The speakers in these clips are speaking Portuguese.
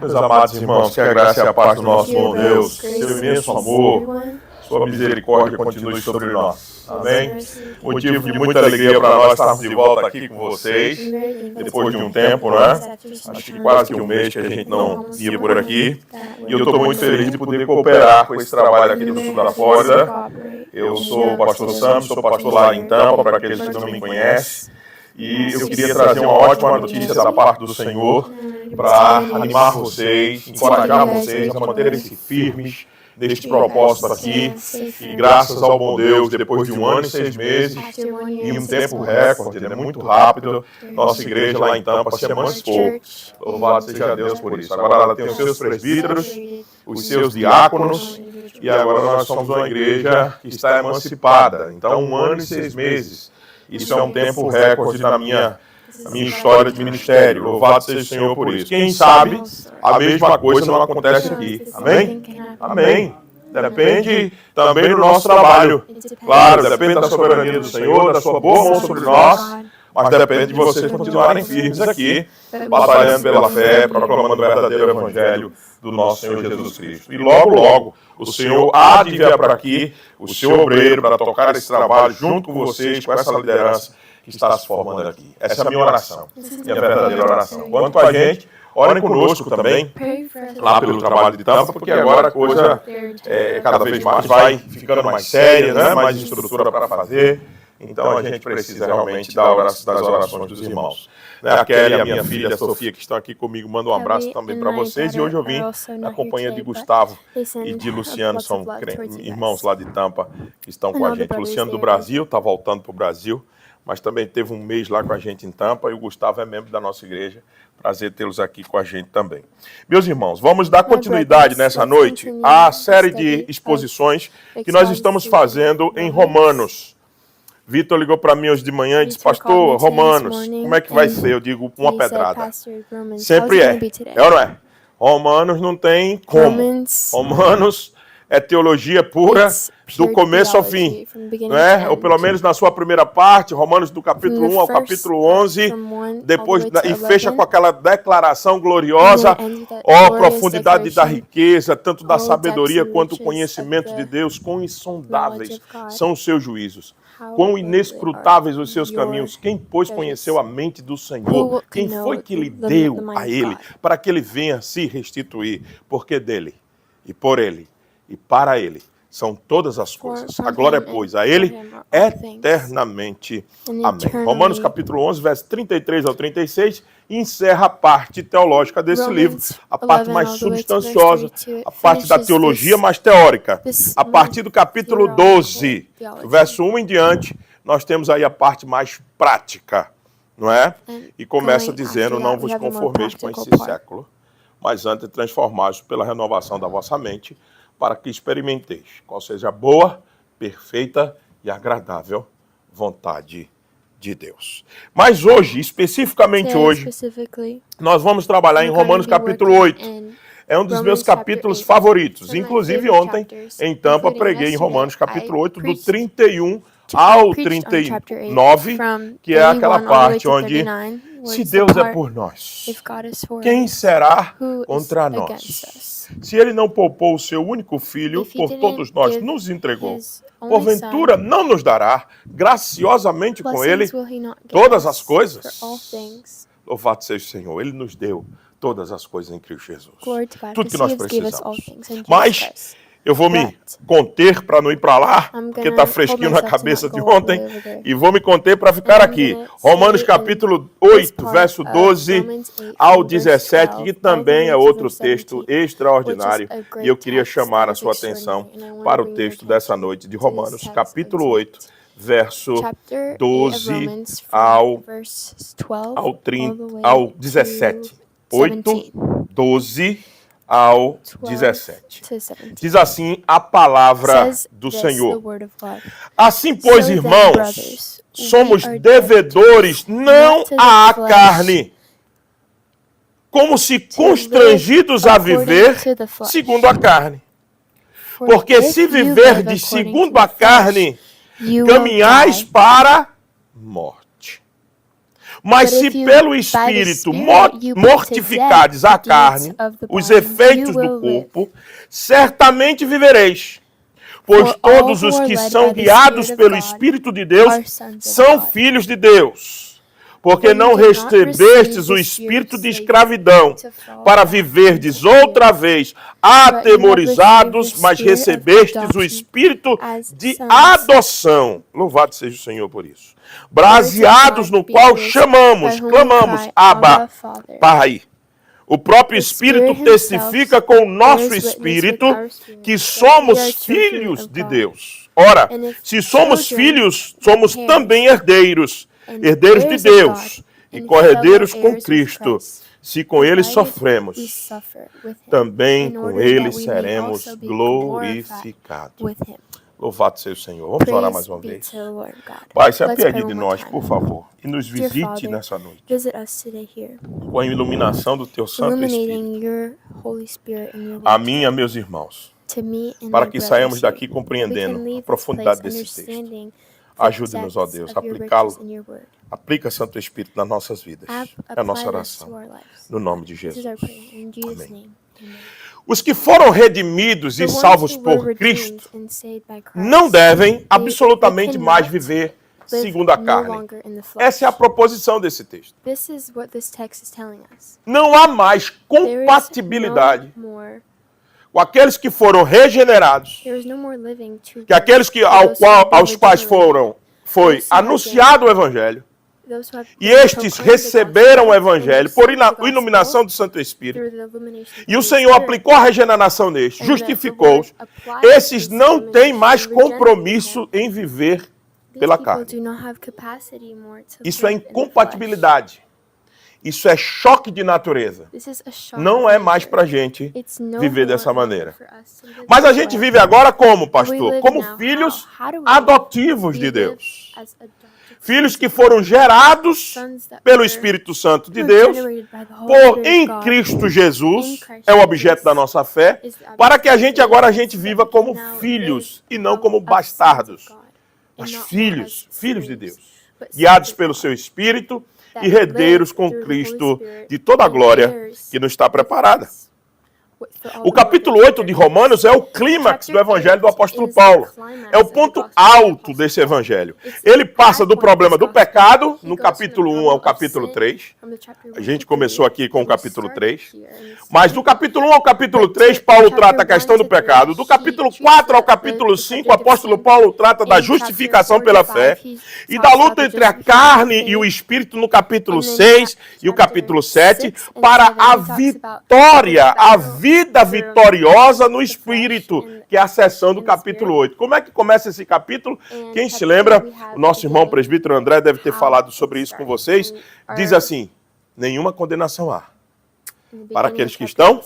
Meus amados irmãos, que a graça e a paz do nosso bom Deus, seu imenso amor, sua misericórdia continue sobre nós. Amém? Motivo de muita alegria para nós estarmos de volta aqui com vocês, depois de um tempo, não é? Acho que quase que um mês que a gente não ia por aqui. E eu estou muito feliz de poder cooperar com esse trabalho aqui do Sul da Flórida. Eu sou o pastor Sam, sou pastor lá em Tampa, para aqueles que não me conhecem. E eu queria trazer uma ótima notícia da parte do Senhor para animar vocês, encorajar vocês a manterem-se firmes neste propósito aqui. E graças ao bom Deus, depois de 1 ano e 6 meses, e um tempo recorde, muito rápido, nossa igreja lá em Tampa se emancipou. Louvado seja Deus por isso. Agora ela tem os seus presbíteros, os seus diáconos, e agora nós somos uma igreja que está emancipada. Então, 1 ano e 6 meses. Isso é um tempo recorde na minha história de ministério. Louvado seja o Senhor por isso. Quem sabe a mesma coisa não acontece aqui. Amém? Amém. Depende também do nosso trabalho. Claro, depende da soberania do Senhor, da sua boa mão sobre nós. Mas depende de vocês continuarem firmes aqui, batalhando pela fé, proclamando o verdadeiro evangelho do nosso Senhor Jesus Cristo. E logo, logo, o Senhor há de vir para aqui, o seu obreiro, para tocar esse trabalho junto com vocês, com essa liderança que está se formando aqui. Essa é a minha oração, minha verdadeira oração. Quanto a gente, orem conosco também, lá pelo trabalho de Tampa, porque agora a coisa cada vez mais vai ficando mais séria, né? Mais estrutura para fazer. Então a gente precisa realmente das orações dos irmãos. A Kelly e a minha filha, a Sofia, que estão aqui comigo, mando um abraço também para vocês. E hoje eu vim na companhia de Gustavo e de Luciano, são irmãos lá de Tampa que estão com a gente. O Luciano do Brasil, está voltando para o Brasil, mas também teve um mês lá com a gente em Tampa, e o Gustavo é membro da nossa igreja. Prazer tê-los aqui com a gente também. Meus irmãos, vamos dar continuidade nessa noite à série de exposições que nós estamos fazendo em Romanos. Vitor ligou para mim hoje de manhã e disse, pastor, Romanos, como é que vai ser? Eu digo, uma pedrada. Sempre é. É ou não é? Romanos não tem como. Romanos é teologia pura do começo ao fim. Não é? Ou pelo menos na sua primeira parte, Romanos do capítulo 1 ao capítulo 11, depois, e fecha com aquela declaração gloriosa, ó profundidade da riqueza, tanto da sabedoria quanto do conhecimento de Deus, quão insondáveis são os seus juízos. Quão inescrutáveis os seus caminhos. Quem, pois, conheceu a mente do Senhor? Quem foi que lhe deu a ele, para que ele venha se restituir? Porque dele, e por ele, e para ele, são todas as coisas. A glória, pois, a ele eternamente. Amém. Romanos capítulo 11, versos 33 ao 36, encerra a parte teológica desse livro, a parte mais substanciosa, a parte da teologia mais teórica. A partir do capítulo 12, verso 1 em diante, nós temos aí a parte mais prática, não é? E começa dizendo, não vos conformeis com esse século, mas antes transformados pela renovação da vossa mente, para que experimenteis qual seja a boa, perfeita e agradável vontade de Deus. Mas hoje, especificamente hoje, nós vamos trabalhar em Romanos capítulo 8. É um dos meus capítulos favoritos. Inclusive ontem, em Tampa, preguei em Romanos capítulo 8, do 31 ao 39, que é aquela parte onde, se Deus é por nós, quem será contra nós? Se ele não poupou o seu único filho, por todos nós nos entregou, porventura não nos dará graciosamente com ele todas as coisas? Louvado seja o Senhor, ele nos deu todas as coisas em Cristo Jesus. Tudo que nós precisamos. Mas eu vou me conter para não ir para lá, porque está fresquinho na cabeça de ontem, e vou me conter para ficar aqui. Romanos capítulo 8, verso 12 ao 17, que também é outro texto extraordinário, e eu queria chamar a sua atenção para o texto dessa noite de Romanos capítulo 8, verso 12 ao 17. 8, 12 ao 17. Diz assim a palavra do Senhor. Assim, pois, irmãos, somos devedores não à carne, como se constrangidos a viver segundo a carne. Porque se viverdes segundo a carne, caminhais para a morte. Mas se pelo Espírito mortificardes a carne, os efeitos do corpo, certamente vivereis. Pois todos os que são guiados pelo Espírito de Deus são filhos de Deus. Porque não recebestes o espírito de escravidão para viverdes outra vez atemorizados, mas recebestes o espírito de adoção. Louvado seja o Senhor por isso. Braseados no qual clamamos, Abba, Pai. O próprio Espírito testifica com o nosso Espírito que somos filhos de Deus. Ora, se somos filhos, somos também herdeiros, herdeiros de Deus e co-herdeiros com Cristo. Se com Ele sofremos, também com Ele seremos glorificados. Louvado seja o Senhor. Vamos orar mais uma vez. Pai, se apiede de nós, por favor, e nos visite nessa noite com a iluminação do Teu Santo Espírito. A mim e a meus irmãos, para que saiamos daqui compreendendo a profundidade desse texto. Ajude-nos, ó Deus, a aplicá-lo. Aplica, Santo Espírito, nas nossas vidas. É a nossa oração. No nome de Jesus. Amém. Os que foram redimidos e salvos por Cristo não devem absolutamente mais viver segundo a carne. Essa é a proposição desse texto. Não há mais compatibilidade com aqueles que foram regenerados, que aqueles aos quais foi anunciado o Evangelho, e estes receberam o Evangelho por iluminação do Santo Espírito. E o Senhor aplicou a regeneração nestes, justificou-os. Esses não têm mais compromisso em viver pela carne. Isso é incompatibilidade. Isso é choque de natureza. Não é mais para a gente viver dessa maneira. Mas a gente vive agora como, pastor? Como filhos adotivos de Deus. Filhos que foram gerados pelo Espírito Santo de Deus, em Cristo Jesus, é o objeto da nossa fé, para que a gente viva como filhos e não como bastardos, mas filhos de Deus, guiados pelo seu Espírito e herdeiros com Cristo de toda a glória que nos está preparada. O capítulo 8 de Romanos é o clímax do evangelho do apóstolo Paulo. É o ponto alto desse evangelho. Ele passa do problema do pecado, no capítulo 1 ao capítulo 3. A gente começou aqui com o capítulo 3. Mas do capítulo 1 ao capítulo 3, Paulo trata a questão do pecado. Do capítulo 4 ao capítulo 5, o apóstolo Paulo trata da justificação pela fé. E da luta entre a carne e o espírito no capítulo 6 e o capítulo 7, para a vitória, a vida vitoriosa no Espírito, que é a seção do capítulo 8. Como é que começa esse capítulo? Quem se lembra, o nosso irmão presbítero André deve ter falado sobre isso com vocês. Diz assim: nenhuma condenação há para aqueles que estão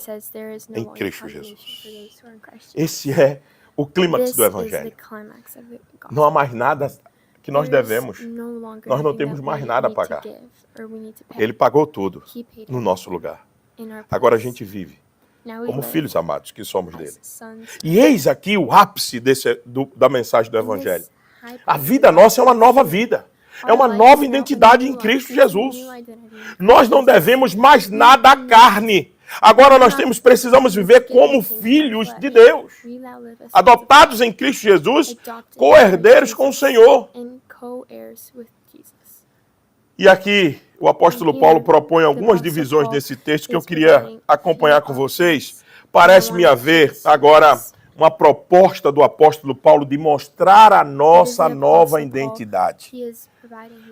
em Cristo Jesus. Esse é o clímax do Evangelho. Não há mais nada que nós devemos. Nós não temos mais nada a pagar. Ele pagou tudo no nosso lugar. Agora a gente vive como filhos amados que somos dele. E eis aqui o ápice da mensagem do Evangelho. A vida nossa é uma nova vida. É uma nova identidade em Cristo Jesus. Nós não devemos mais nada à carne. Agora nós precisamos viver como filhos de Deus. Adotados em Cristo Jesus, co-herdeiros com o Senhor. E aqui o apóstolo Paulo propõe algumas divisões desse texto que eu queria acompanhar com vocês. Parece-me haver agora uma proposta do apóstolo Paulo de mostrar a nossa nova identidade.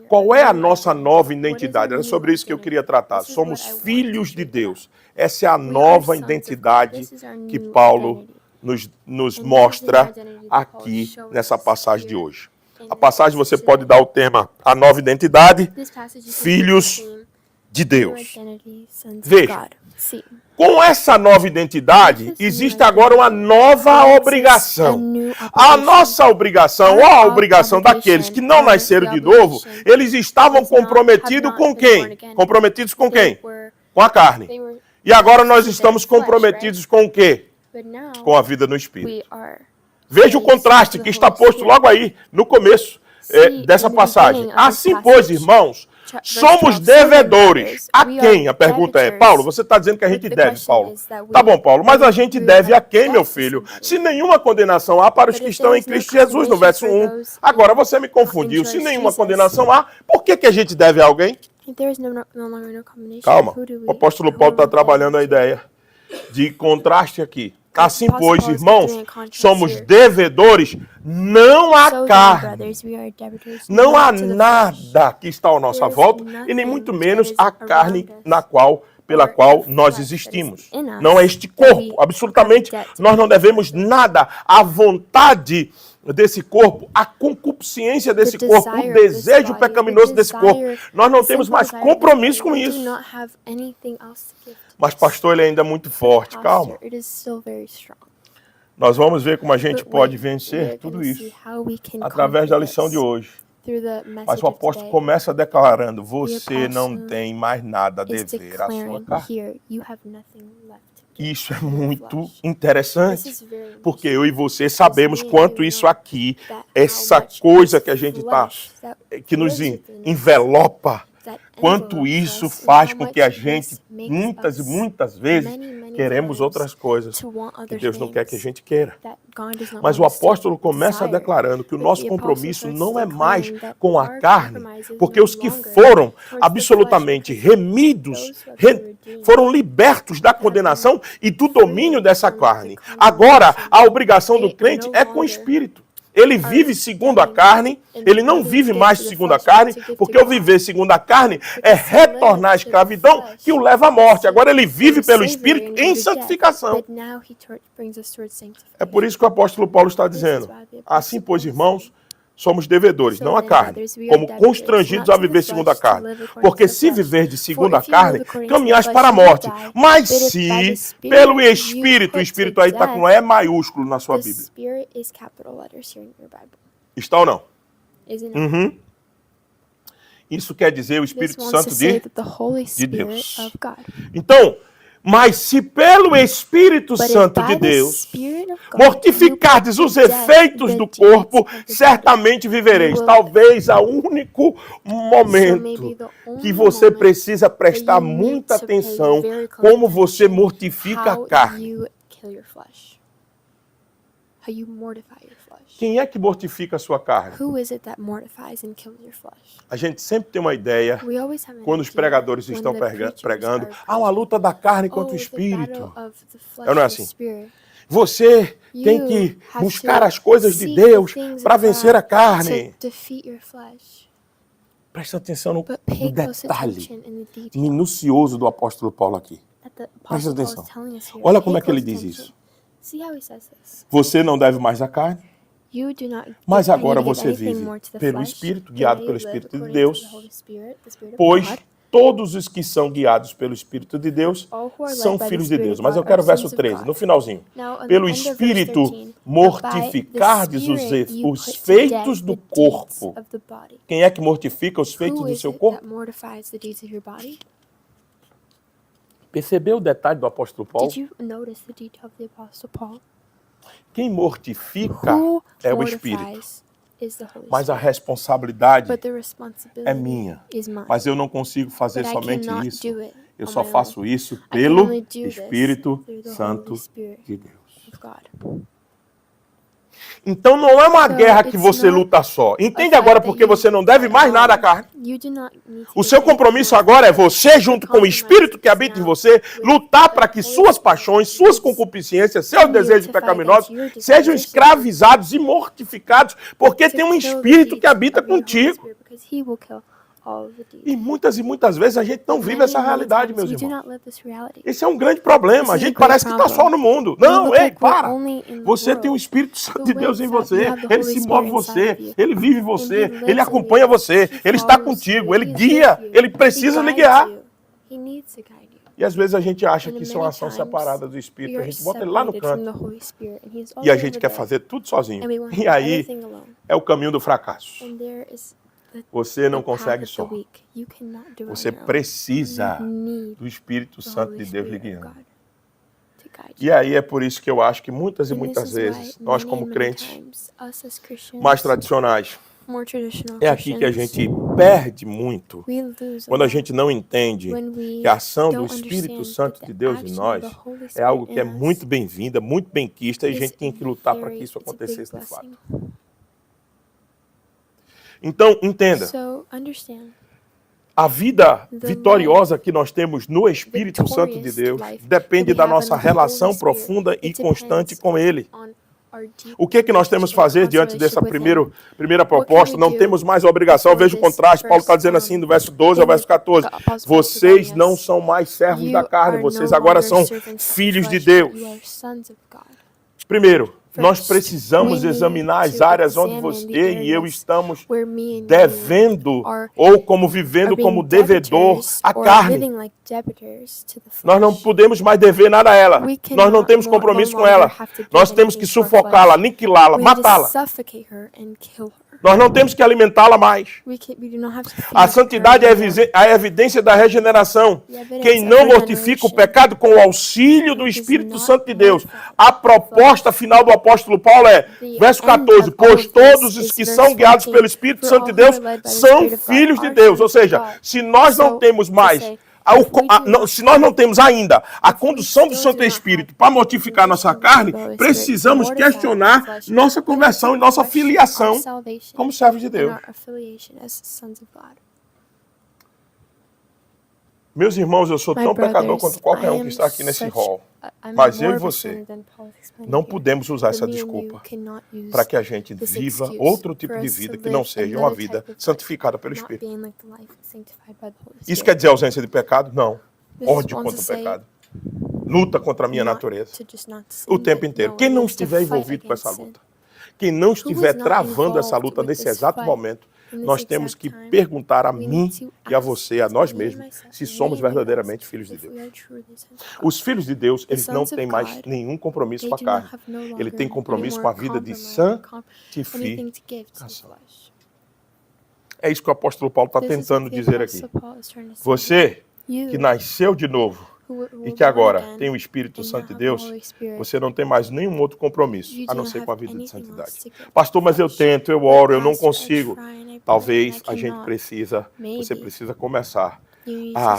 Qual é a nossa nova identidade? Era sobre isso que eu queria tratar. Somos filhos de Deus. Essa é a nova identidade que Paulo nos mostra aqui nessa passagem de hoje. A passagem você pode dar o tema A Nova Identidade, Filhos de Deus. Veja, com essa nova identidade, existe agora uma nova obrigação. A nossa obrigação, ou a obrigação daqueles que não nasceram de novo, eles estavam comprometidos com quem? Comprometidos com quem? Com a carne. E agora nós estamos comprometidos com o quê? Com a vida no Espírito. Veja o contraste que está posto logo aí, no começo dessa passagem. Assim, pois, irmãos, Somos devedores. A quem? A pergunta é, Paulo, você está dizendo que a gente deve, Paulo. Tá bom, Paulo, mas a gente deve a quem, meu filho? Se nenhuma condenação há para os que estão em Cristo Jesus, no verso 1. Agora, você me confundiu. Se nenhuma condenação há, por que a gente deve a alguém? Calma, o apóstolo Paulo está trabalhando a ideia de contraste aqui. Assim, pois, irmãos, somos devedores, não há carne, não há nada que está à nossa volta, e nem muito menos a carne pela qual nós existimos. Não é este corpo, absolutamente, nós não devemos nada à vontade desse corpo, a concupiscência desse corpo, o desejo pecaminoso desse corpo. Nós não temos mais compromisso com isso. Mas, pastor, ele ainda é muito forte. Calma. Nós vamos ver como a gente pode vencer tudo isso através da lição de hoje. Mas o apóstolo começa declarando, você não tem mais nada a dever à sua carne. Isso é muito interessante, porque eu e você sabemos quanto isso aqui, essa coisa que a gente está, que nos envelopa, quanto isso faz com que a gente, muitas e muitas vezes, queremos outras coisas que Deus não quer que a gente queira. Mas o apóstolo começa declarando que o nosso compromisso não é mais com a carne, porque os que foram absolutamente remidos, foram libertos da condenação e do domínio dessa carne. Agora, a obrigação do crente é com o Espírito. Ele vive segundo a carne, ele não vive mais segundo a carne, porque o viver segundo a carne é retornar à escravidão que o leva à morte. Agora ele vive pelo Espírito em santificação. É por isso que o apóstolo Paulo está dizendo, assim, pois, irmãos, somos devedores, não a carne, como constrangidos a viver segundo a carne. Porque se viver de segundo a carne, caminhais para a morte. Mas se pelo Espírito, o Espírito aí está com E maiúsculo na sua Bíblia. Está ou não? Uhum. Isso quer dizer o Espírito Santo de Deus. Então, mas se pelo Espírito Santo de Deus mortificardes os efeitos do corpo, certamente vivereis. Talvez o único momento que você precisa prestar muita atenção como você mortifica a carne. Quem é que mortifica a sua carne? A gente sempre tem uma ideia, quando os pregadores estão pregando, há uma luta da carne contra o espírito. Não é assim? Você tem que buscar as coisas de Deus para vencer a carne. Presta atenção no detalhe minucioso do apóstolo Paulo aqui. Presta atenção. Olha como é que ele diz isso. Você não deve mais à carne, mas agora você vive pelo Espírito, guiado pelo Espírito de Deus, pois todos os que são guiados pelo Espírito de Deus são filhos de Deus. Mas eu quero o verso 13, no finalzinho. Pelo Espírito mortificardes os feitos do corpo. Quem é que mortifica os feitos do seu corpo? Percebeu o detalhe do apóstolo Paulo? Quem mortifica é o Espírito. Mas a responsabilidade é minha. Mas eu não consigo fazer somente isso. Eu só faço isso pelo Espírito Santo de Deus. Então não é uma guerra que você luta só. Entende agora porque você não deve mais nada à carne? O seu compromisso agora é você, junto com o Espírito que habita em você, lutar para que suas paixões, suas concupiscências, seus desejos pecaminosos sejam escravizados e mortificados, porque tem um Espírito que habita contigo. E muitas vezes a gente não vive essa realidade, meus irmãos. Esse é um grande problema. A gente parece que está só no mundo. Não, ei, para. Você tem o Espírito Santo de Deus em você. Ele se move em você. Ele vive em você. Ele acompanha você. Ele está contigo. Ele guia. Ele precisa lhe guiar. E às vezes a gente acha que isso é uma ação separada do Espírito. A gente bota ele lá no canto. E a gente quer fazer tudo sozinho. E aí é o caminho do fracasso. Você não consegue só. Você precisa do Espírito Santo de Deus lhe guiando. E aí é por isso que eu acho que muitas e muitas vezes, nós como crentes mais tradicionais, É aqui que a gente perde muito, quando a gente não entende que a ação do Espírito Santo de Deus em nós é algo que é muito bem-vinda, muito bem-quista, e a gente tem que lutar para que isso acontecesse de fato. Então, entenda, a vida vitoriosa que nós temos no Espírito Santo de Deus depende da nossa relação profunda e constante com Ele. O que é que nós temos que fazer diante dessa primeira proposta? Não temos mais a obrigação. Veja o contraste. Paulo está dizendo assim, do verso 12 ao verso 14. Vocês não são mais servos da carne, vocês agora são filhos de Deus. Primeiro, nós precisamos examinar as áreas onde você e eu estamos devendo ou como vivendo como devedor à carne. Nós não podemos mais dever nada a ela. Nós não temos compromisso com ela. Nós temos que sufocá-la, aniquilá-la, matá-la. Nós não temos que alimentá-la mais. A santidade é a evidência da regeneração. Quem não mortifica o pecado com o auxílio do Espírito Santo de Deus. A proposta final do apóstolo Paulo é, verso 14, pois todos os que são guiados pelo Espírito Santo de Deus são filhos de Deus. Ou seja, se nós não temos mais... se nós não temos ainda a condução do Santo Espírito para mortificar nossa carne, precisamos questionar nossa conversão e nossa filiação como servos de Deus. Meus irmãos, eu sou tão pecador quanto qualquer um que está aqui nesse hall. Mas eu e você não podemos usar essa desculpa para que a gente viva outro tipo de vida que não seja uma vida santificada pelo Espírito. Isso quer dizer ausência de pecado? Não. Ódio contra o pecado. Luta contra a minha natureza. O tempo inteiro. Quem não estiver envolvido com essa luta, quem não estiver travando essa luta nesse exato momento, nós temos que perguntar a mim e a você, a nós mesmos, se somos verdadeiramente filhos de Deus. Os filhos de Deus, eles não têm mais nenhum compromisso com a carne. Ele tem compromisso com a vida de santificação. É isso que o apóstolo Paulo está tentando dizer aqui. Você que nasceu de novo e que agora tem o Espírito Santo de Deus, você não tem mais nenhum outro compromisso, a não ser com a vida de santidade. Pastor, mas eu tento, eu oro, eu não consigo. Talvez você precisa começar a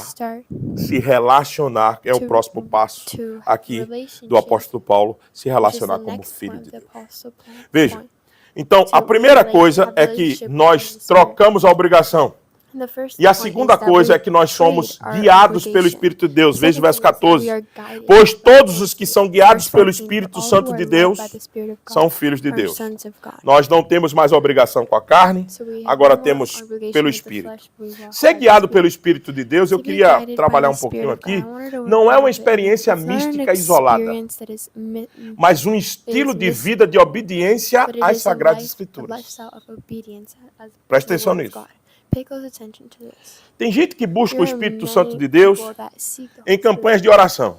se relacionar, é o próximo passo aqui do apóstolo Paulo, se relacionar como filho de Deus. Veja, então a primeira coisa é que nós trocamos a obrigação. E a segunda coisa é que nós somos guiados pelo Espírito de Deus. Veja o verso 14. Pois todos os que são guiados pelo Espírito Santo de Deus são filhos de Deus. Nós não temos mais obrigação com a carne, agora temos pelo Espírito. Ser guiado pelo Espírito de Deus, eu queria trabalhar um pouquinho aqui, não é uma experiência mística isolada, mas um estilo de vida de obediência às Sagradas Escrituras. Presta atenção nisso. Tem gente que busca o Espírito Santo de Deus em campanhas de oração.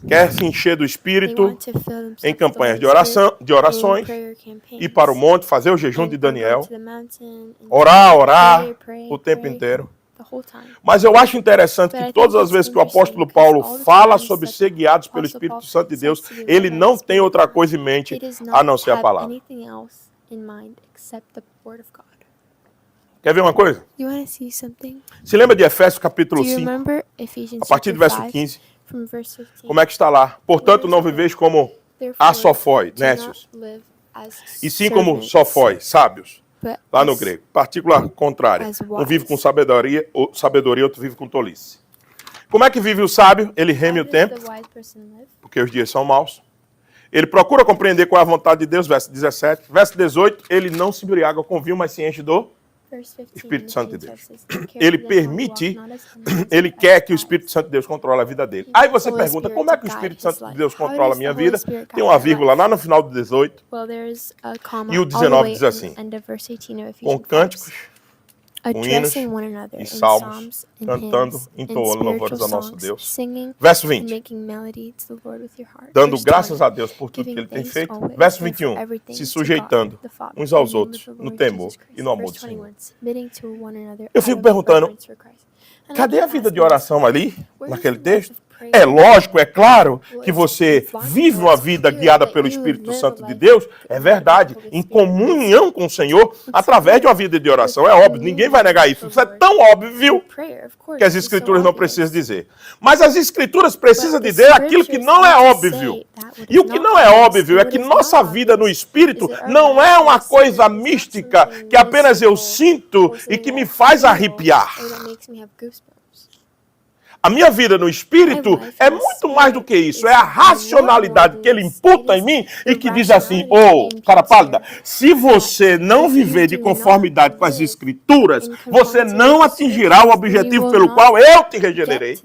Quer se encher do Espírito em campanhas de orações, ir para o monte, fazer o jejum de Daniel, orar o tempo inteiro. Mas eu acho interessante que todas as vezes que o apóstolo Paulo fala sobre ser guiados pelo Espírito Santo de Deus, ele não tem outra coisa em mente a não ser a palavra. Quer ver uma coisa? Se lembra de Efésios capítulo 5, a partir do verso 15? Como é que está lá? Portanto, não viveis como asofoi, nécios, e sim como sofoi, sábios, lá no grego. Partícula contrária. Um vive com sabedoria, outro vive com tolice. Como é que vive o sábio? Ele reme o tempo, porque os dias são maus. Ele procura compreender qual é a vontade de Deus, verso 17. Verso 18, ele não se embriaga com vinho, mas se enche do Espírito Santo de Deus. Ele permite, ele quer que o Espírito Santo de Deus controle a vida dele. Aí você pergunta, como é que o Espírito Santo de Deus controla a minha vida? Tem uma vírgula lá no final do 18. E o 19 diz assim, com cânticos, com hinos e salmos, cantando, entoando louvores ao nosso Deus. Verso 20. Dando graças a Deus por tudo que Ele tem feito. Verso 21. Se sujeitando uns aos outros no temor e no amor do Senhor. Eu fico perguntando, cadê a vida de oração ali, naquele texto? É lógico, é claro que você vive uma vida guiada pelo Espírito Santo de Deus, é verdade, em comunhão com o Senhor, através de uma vida de oração, é óbvio, ninguém vai negar isso. Isso é tão óbvio que as Escrituras não precisam dizer. Mas as Escrituras precisam dizer aquilo que não é óbvio. E o que não é óbvio é que nossa vida no Espírito não é uma coisa mística que apenas eu sinto e que me faz arrepiar. A minha vida no Espírito é muito mais do que isso. É a racionalidade que ele imputa em mim e que diz assim, cara pálida, se você não viver de conformidade com as Escrituras, você não atingirá o objetivo pelo qual eu te regenerei.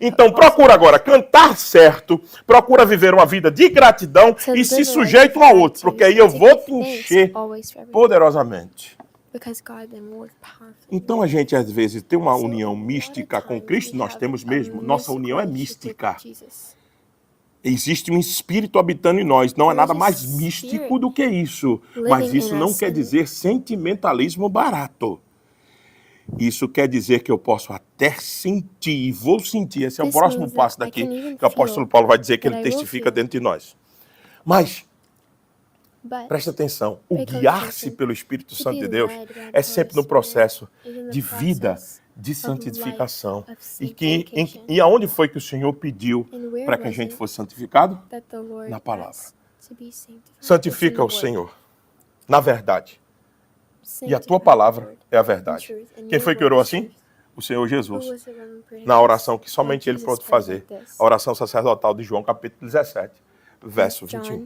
Então procura agora cantar certo, procura viver uma vida de gratidão e se sujeita um ao outro, porque aí eu vou te encher poderosamente. Então a gente às vezes tem uma união mística com Cristo, nós temos mesmo, nossa união é mística. Existe um Espírito habitando em nós, não é nada mais místico do que isso, mas isso não quer dizer sentimentalismo barato. Isso quer dizer que eu posso até sentir, vou sentir, esse é o próximo passo daqui, que o apóstolo Paulo vai dizer que ele testifica dentro de nós. Mas, presta atenção, o guiar-se pelo Espírito Santo de Deus é sempre no processo de vida, de santificação. E aonde foi que o Senhor pediu para que a gente fosse santificado? Na palavra. Santifica o Senhor, na verdade. E a tua palavra é a verdade. Quem foi que orou assim? O Senhor Jesus. Na oração que somente ele pode fazer. A oração sacerdotal de João, capítulo 17, verso 21.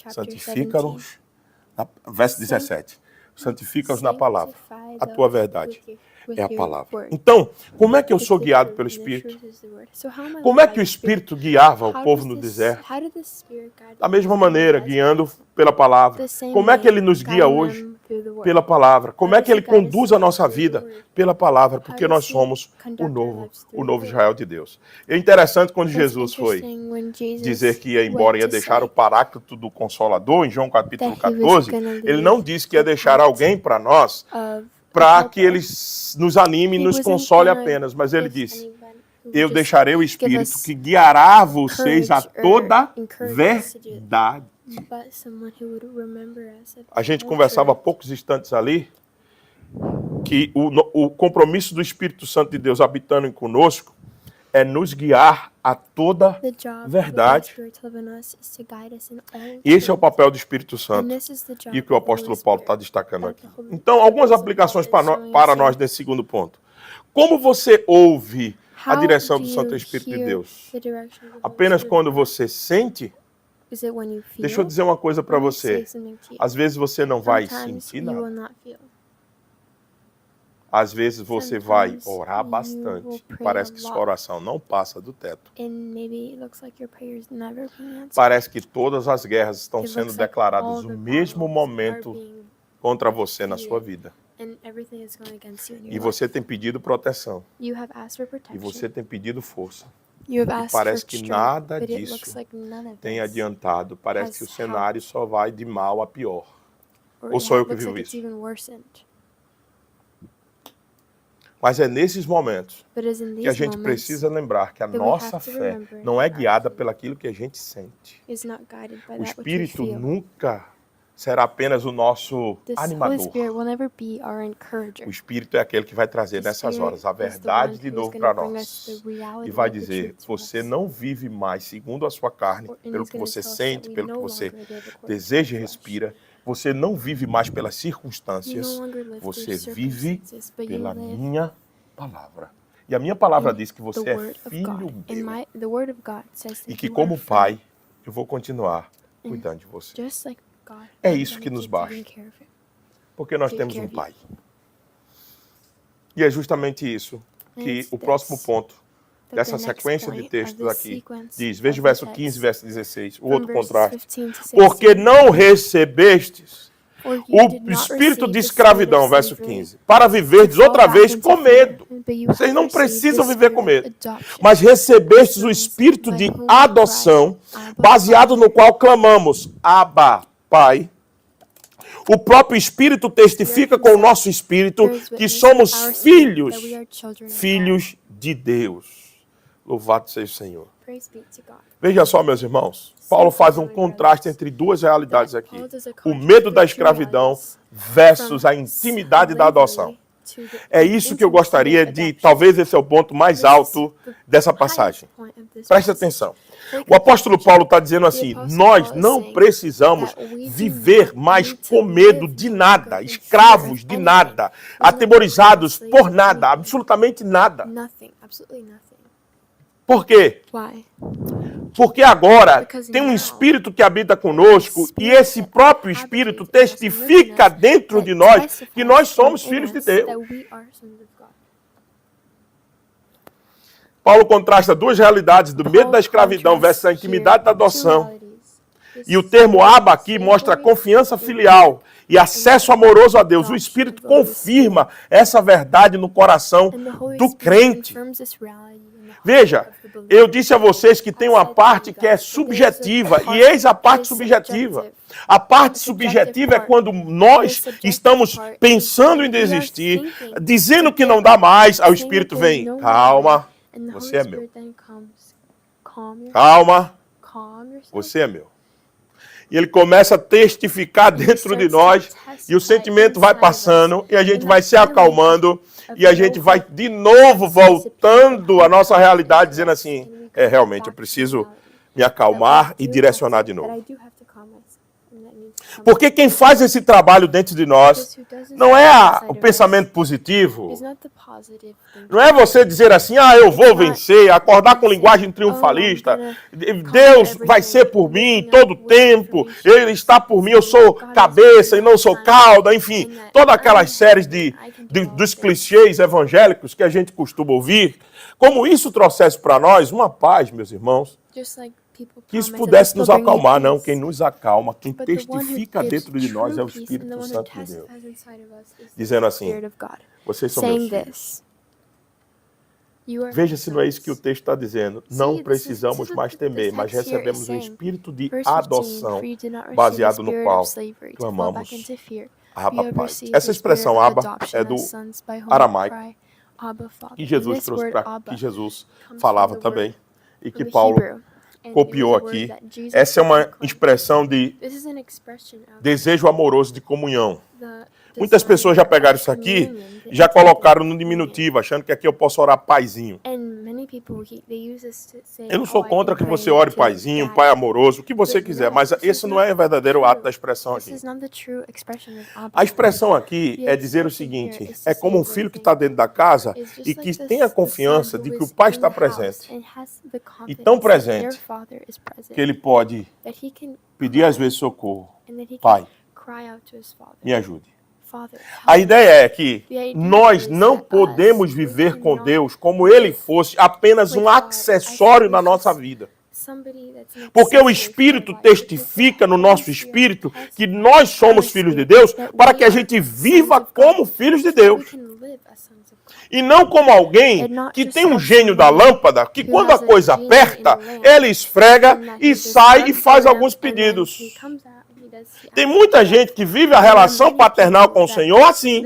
Santifica-nos, verso 17. Santifica-nos na palavra. A tua verdade é a palavra. Então, como é que eu sou guiado pelo Espírito? Como é que o Espírito guiava o povo no deserto? Da mesma maneira, guiando pela palavra. Como é que ele nos guia hoje? Pela palavra. Como é que ele conduz a nossa vida? Pela palavra, porque nós somos o novo Israel de Deus. É interessante quando Jesus foi dizer que ia embora e ia deixar o paráclito do Consolador, em João capítulo 14, ele não disse que ia deixar alguém para nós, para que ele nos anime e nos console apenas, mas ele disse, eu deixarei o Espírito que guiará vocês a toda verdade. A gente conversava há poucos instantes ali que o compromisso do Espírito Santo de Deus habitando conosco é nos guiar a toda verdade. Esse é o papel do Espírito Santo e que o apóstolo Paulo está destacando aqui. Então, algumas aplicações para nós nesse segundo ponto. Como você ouve a direção do Santo Espírito de Deus? Apenas quando você sente? Deixa eu dizer uma coisa para você. Às vezes você não vai sentir nada. Às vezes você vai orar bastante. Parece que sua oração não passa do teto. Parece que todas as guerras estão sendo declaradas no mesmo momento contra você na sua vida. E você tem pedido proteção. E você tem pedido força. E parece que nada disso tem adiantado. Parece que o cenário só vai de mal a pior. Ou sou eu que vivo isso? Mas é nesses momentos que a gente precisa lembrar que a nossa fé não é guiada pelaquilo que a gente sente. O Espírito nunca será apenas o nosso animador. O Espírito é aquele que vai trazer nessas horas a verdade de novo para nós. E vai dizer, você não vive mais segundo a sua carne, pelo que você sente, pelo que você deseja e respira. Você não vive mais pelas circunstâncias, você vive pela minha palavra. E a minha palavra diz que você é filho meu. E que como pai, eu vou continuar cuidando de você. É isso que nos basta. Porque nós temos um pai. E é justamente isso que o próximo ponto dessa sequência de textos aqui diz. Veja o verso 15 e verso 16, o outro contrário. Porque não recebestes o espírito de escravidão, verso 15, para viverdes outra vez com medo. Vocês não precisam viver com medo. Mas recebestes o espírito de adoção, baseado no qual clamamos, Abba, Pai. O próprio Espírito testifica com o nosso espírito que somos filhos de Deus. Louvado seja o Senhor. Praise be to God. Veja só, meus irmãos, Paulo faz um contraste entre duas realidades aqui. O medo da escravidão versus a intimidade da adoção. É isso que eu gostaria de, talvez esse é o ponto mais alto dessa passagem. Preste atenção. O apóstolo Paulo está dizendo assim, nós não precisamos viver mais com medo de nada, escravos de nada, atemorizados por nada, absolutamente nada. Por quê? Porque agora tem um Espírito que habita conosco e esse próprio Espírito testifica dentro de nós que nós somos filhos de Deus. Paulo contrasta duas realidades do medo da escravidão versus a intimidade da adoção. E o termo Abba aqui mostra confiança filial e acesso amoroso a Deus. O Espírito confirma essa verdade no coração do crente. Veja, eu disse a vocês que tem uma parte que é subjetiva, e eis a parte subjetiva. A parte subjetiva é quando nós estamos pensando em desistir, dizendo que não dá mais, aí o Espírito vem, calma, você é meu. Calma, você é meu. E ele começa a testificar dentro de nós, e o sentimento vai passando, e a gente vai se acalmando, e a gente vai de novo voltando à nossa realidade, dizendo assim, realmente, eu preciso me acalmar e direcionar de novo. Porque quem faz esse trabalho dentro de nós não é o pensamento positivo. Não é você dizer assim, eu vou vencer, acordar com linguagem triunfalista. Deus vai ser por mim todo o tempo. Ele está por mim, eu sou cabeça e não sou cauda. Enfim, todas aquelas séries dos clichês evangélicos que a gente costuma ouvir. Como isso trouxesse para nós uma paz, meus irmãos. Que isso pudesse nos acalmar, não. Quem nos acalma, quem testifica dentro de nós é o Espírito Santo de Deus. Dizendo assim, vocês são meus filhos. Veja se não é isso que o texto está dizendo. Não precisamos mais temer, mas recebemos o Espírito de adoção, baseado no qual clamamos Abba, Pai. Essa expressão Abba é do aramaico, que Jesus trouxe para que Jesus falava também, e que Paulo copiou aqui. Essa é uma expressão de desejo amoroso de comunhão. Muitas pessoas já pegaram isso aqui e já colocaram no diminutivo, achando que aqui eu posso orar paizinho. Eu não sou contra que você ore paizinho, pai amoroso, o que você quiser, mas esse não é o verdadeiro ato da expressão aqui. A expressão aqui é dizer o seguinte, é como um filho que está dentro da casa e que tem a confiança de que o pai está presente. E tão presente que ele pode pedir às vezes socorro. Pai, me ajude. A ideia é que nós não podemos viver com Deus como ele fosse apenas um acessório na nossa vida. Porque o Espírito testifica no nosso espírito que nós somos filhos de Deus para que a gente viva como filhos de Deus. E não como alguém que tem um gênio da lâmpada, que quando a coisa aperta, ele esfrega e sai e faz alguns pedidos. Tem muita gente que vive a relação paternal com o Senhor assim.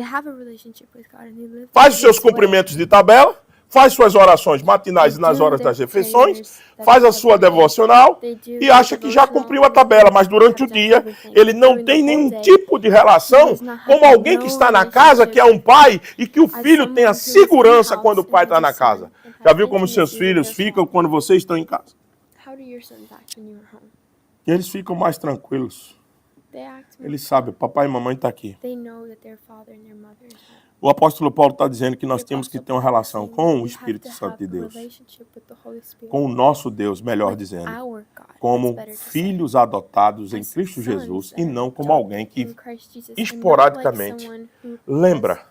Faz os seus cumprimentos de tabela, faz suas orações matinais nas horas das refeições, faz a sua devocional e acha que já cumpriu a tabela, mas durante o dia ele não tem nenhum tipo de relação como alguém que está na casa, que é um pai, e que o filho tem a segurança quando o pai está na casa. Já viu como seus filhos ficam quando vocês estão em casa? Eles ficam mais tranquilos. Eles sabem, papai e mamãe estão aqui. O apóstolo Paulo está dizendo que nós temos que ter uma relação com o Espírito Santo de Deus. Com o nosso Deus, melhor dizendo. Como filhos adotados em Cristo Jesus e não como alguém que esporadicamente lembra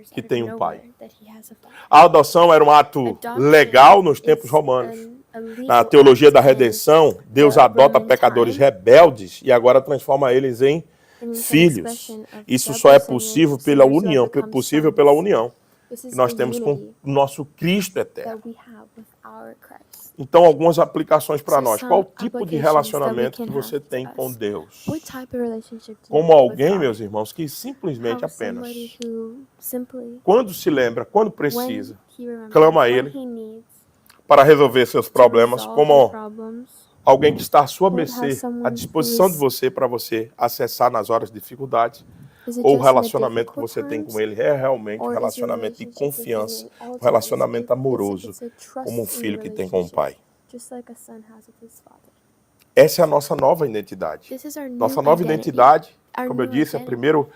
que tem um pai. A adoção era um ato legal nos tempos romanos. Na teologia da redenção, Deus adota pecadores rebeldes e agora transforma eles em filhos. Isso só é possível pela união, que nós temos com o nosso Cristo eterno. Então, algumas aplicações para nós. Qual tipo de relacionamento que você tem com Deus? Como alguém, meus irmãos, que simplesmente apenas, quando se lembra, quando precisa, clama a Ele para resolver seus problemas, como alguém que está à sua mercê, à disposição de você para você acessar nas horas de dificuldade, ou o relacionamento que você tem com Ele é realmente um relacionamento de confiança, um relacionamento amoroso, como um filho que tem com o pai. Essa é a nossa nova identidade. Nossa nova identidade, como eu disse, o primeiro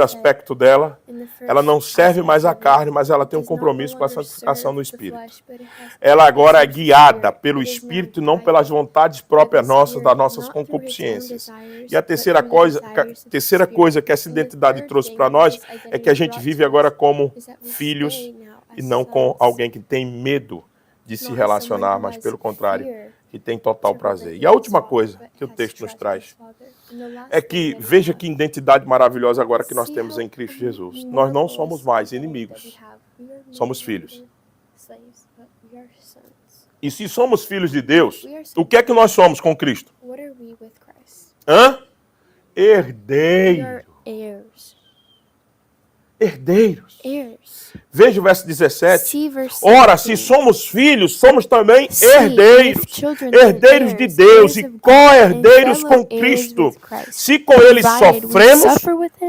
aspecto dela, ela não serve mais à carne, mas ela tem um compromisso com a santificação no Espírito. Ela agora é guiada pelo Espírito, não pelas vontades próprias nossas, das nossas concupiscências. E a terceira coisa que essa identidade trouxe para nós é que a gente vive agora como filhos e não com alguém que tem medo de se relacionar, mas pelo contrário, que tem total prazer. E a última coisa que o texto nos traz é que, veja que identidade maravilhosa agora que nós temos em Cristo Jesus. Nós não somos mais inimigos, somos filhos. E se somos filhos de Deus, o que é que nós somos com Cristo? Herdeiros. Herdeiros. Veja o verso 17. Ora, se somos filhos, somos também herdeiros. Herdeiros de Deus e co-herdeiros com Cristo. Se com Ele sofremos,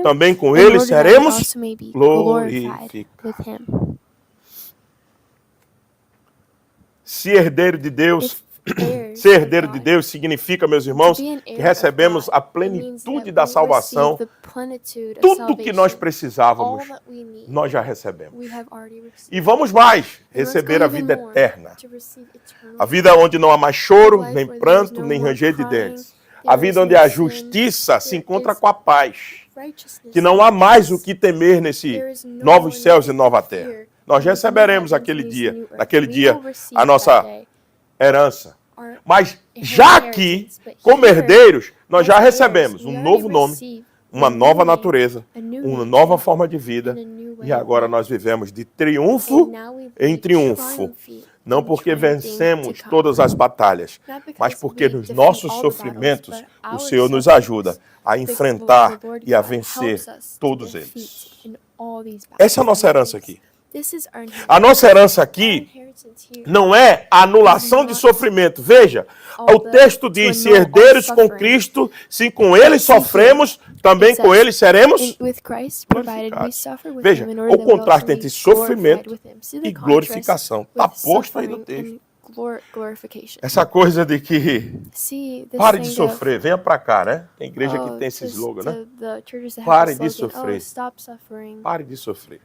também com Ele seremos glorificados. Se herdeiro de Deus, ser herdeiro de Deus significa, meus irmãos, que recebemos a plenitude da salvação. Tudo que nós precisávamos, nós já recebemos. E vamos mais, receber a vida eterna. A vida onde não há mais choro, nem pranto, nem ranger de dentes. A vida onde a justiça se encontra com a paz. Que não há mais o que temer nesse novos céus e nova terra. Nós receberemos naquele dia, a nossa herança. Mas já aqui, como herdeiros, nós já recebemos um novo nome, uma nova natureza, uma nova forma de vida. E agora nós vivemos de triunfo em triunfo. Não porque vencemos todas as batalhas, mas porque nos nossos sofrimentos o Senhor nos ajuda a enfrentar e a vencer todos eles. Essa é a nossa herança aqui. A nossa herança aqui não é a anulação de sofrimento. Veja, o texto diz, se herdeiros com Cristo, se com Ele sofremos, também com Ele seremos glorificados. Veja, o contraste entre sofrimento e glorificação está posto aí no texto. Essa coisa de que pare de sofrer, venha pra cá, né? Tem igreja que tem esse slogan, né? Pare de sofrer. Pare de sofrer.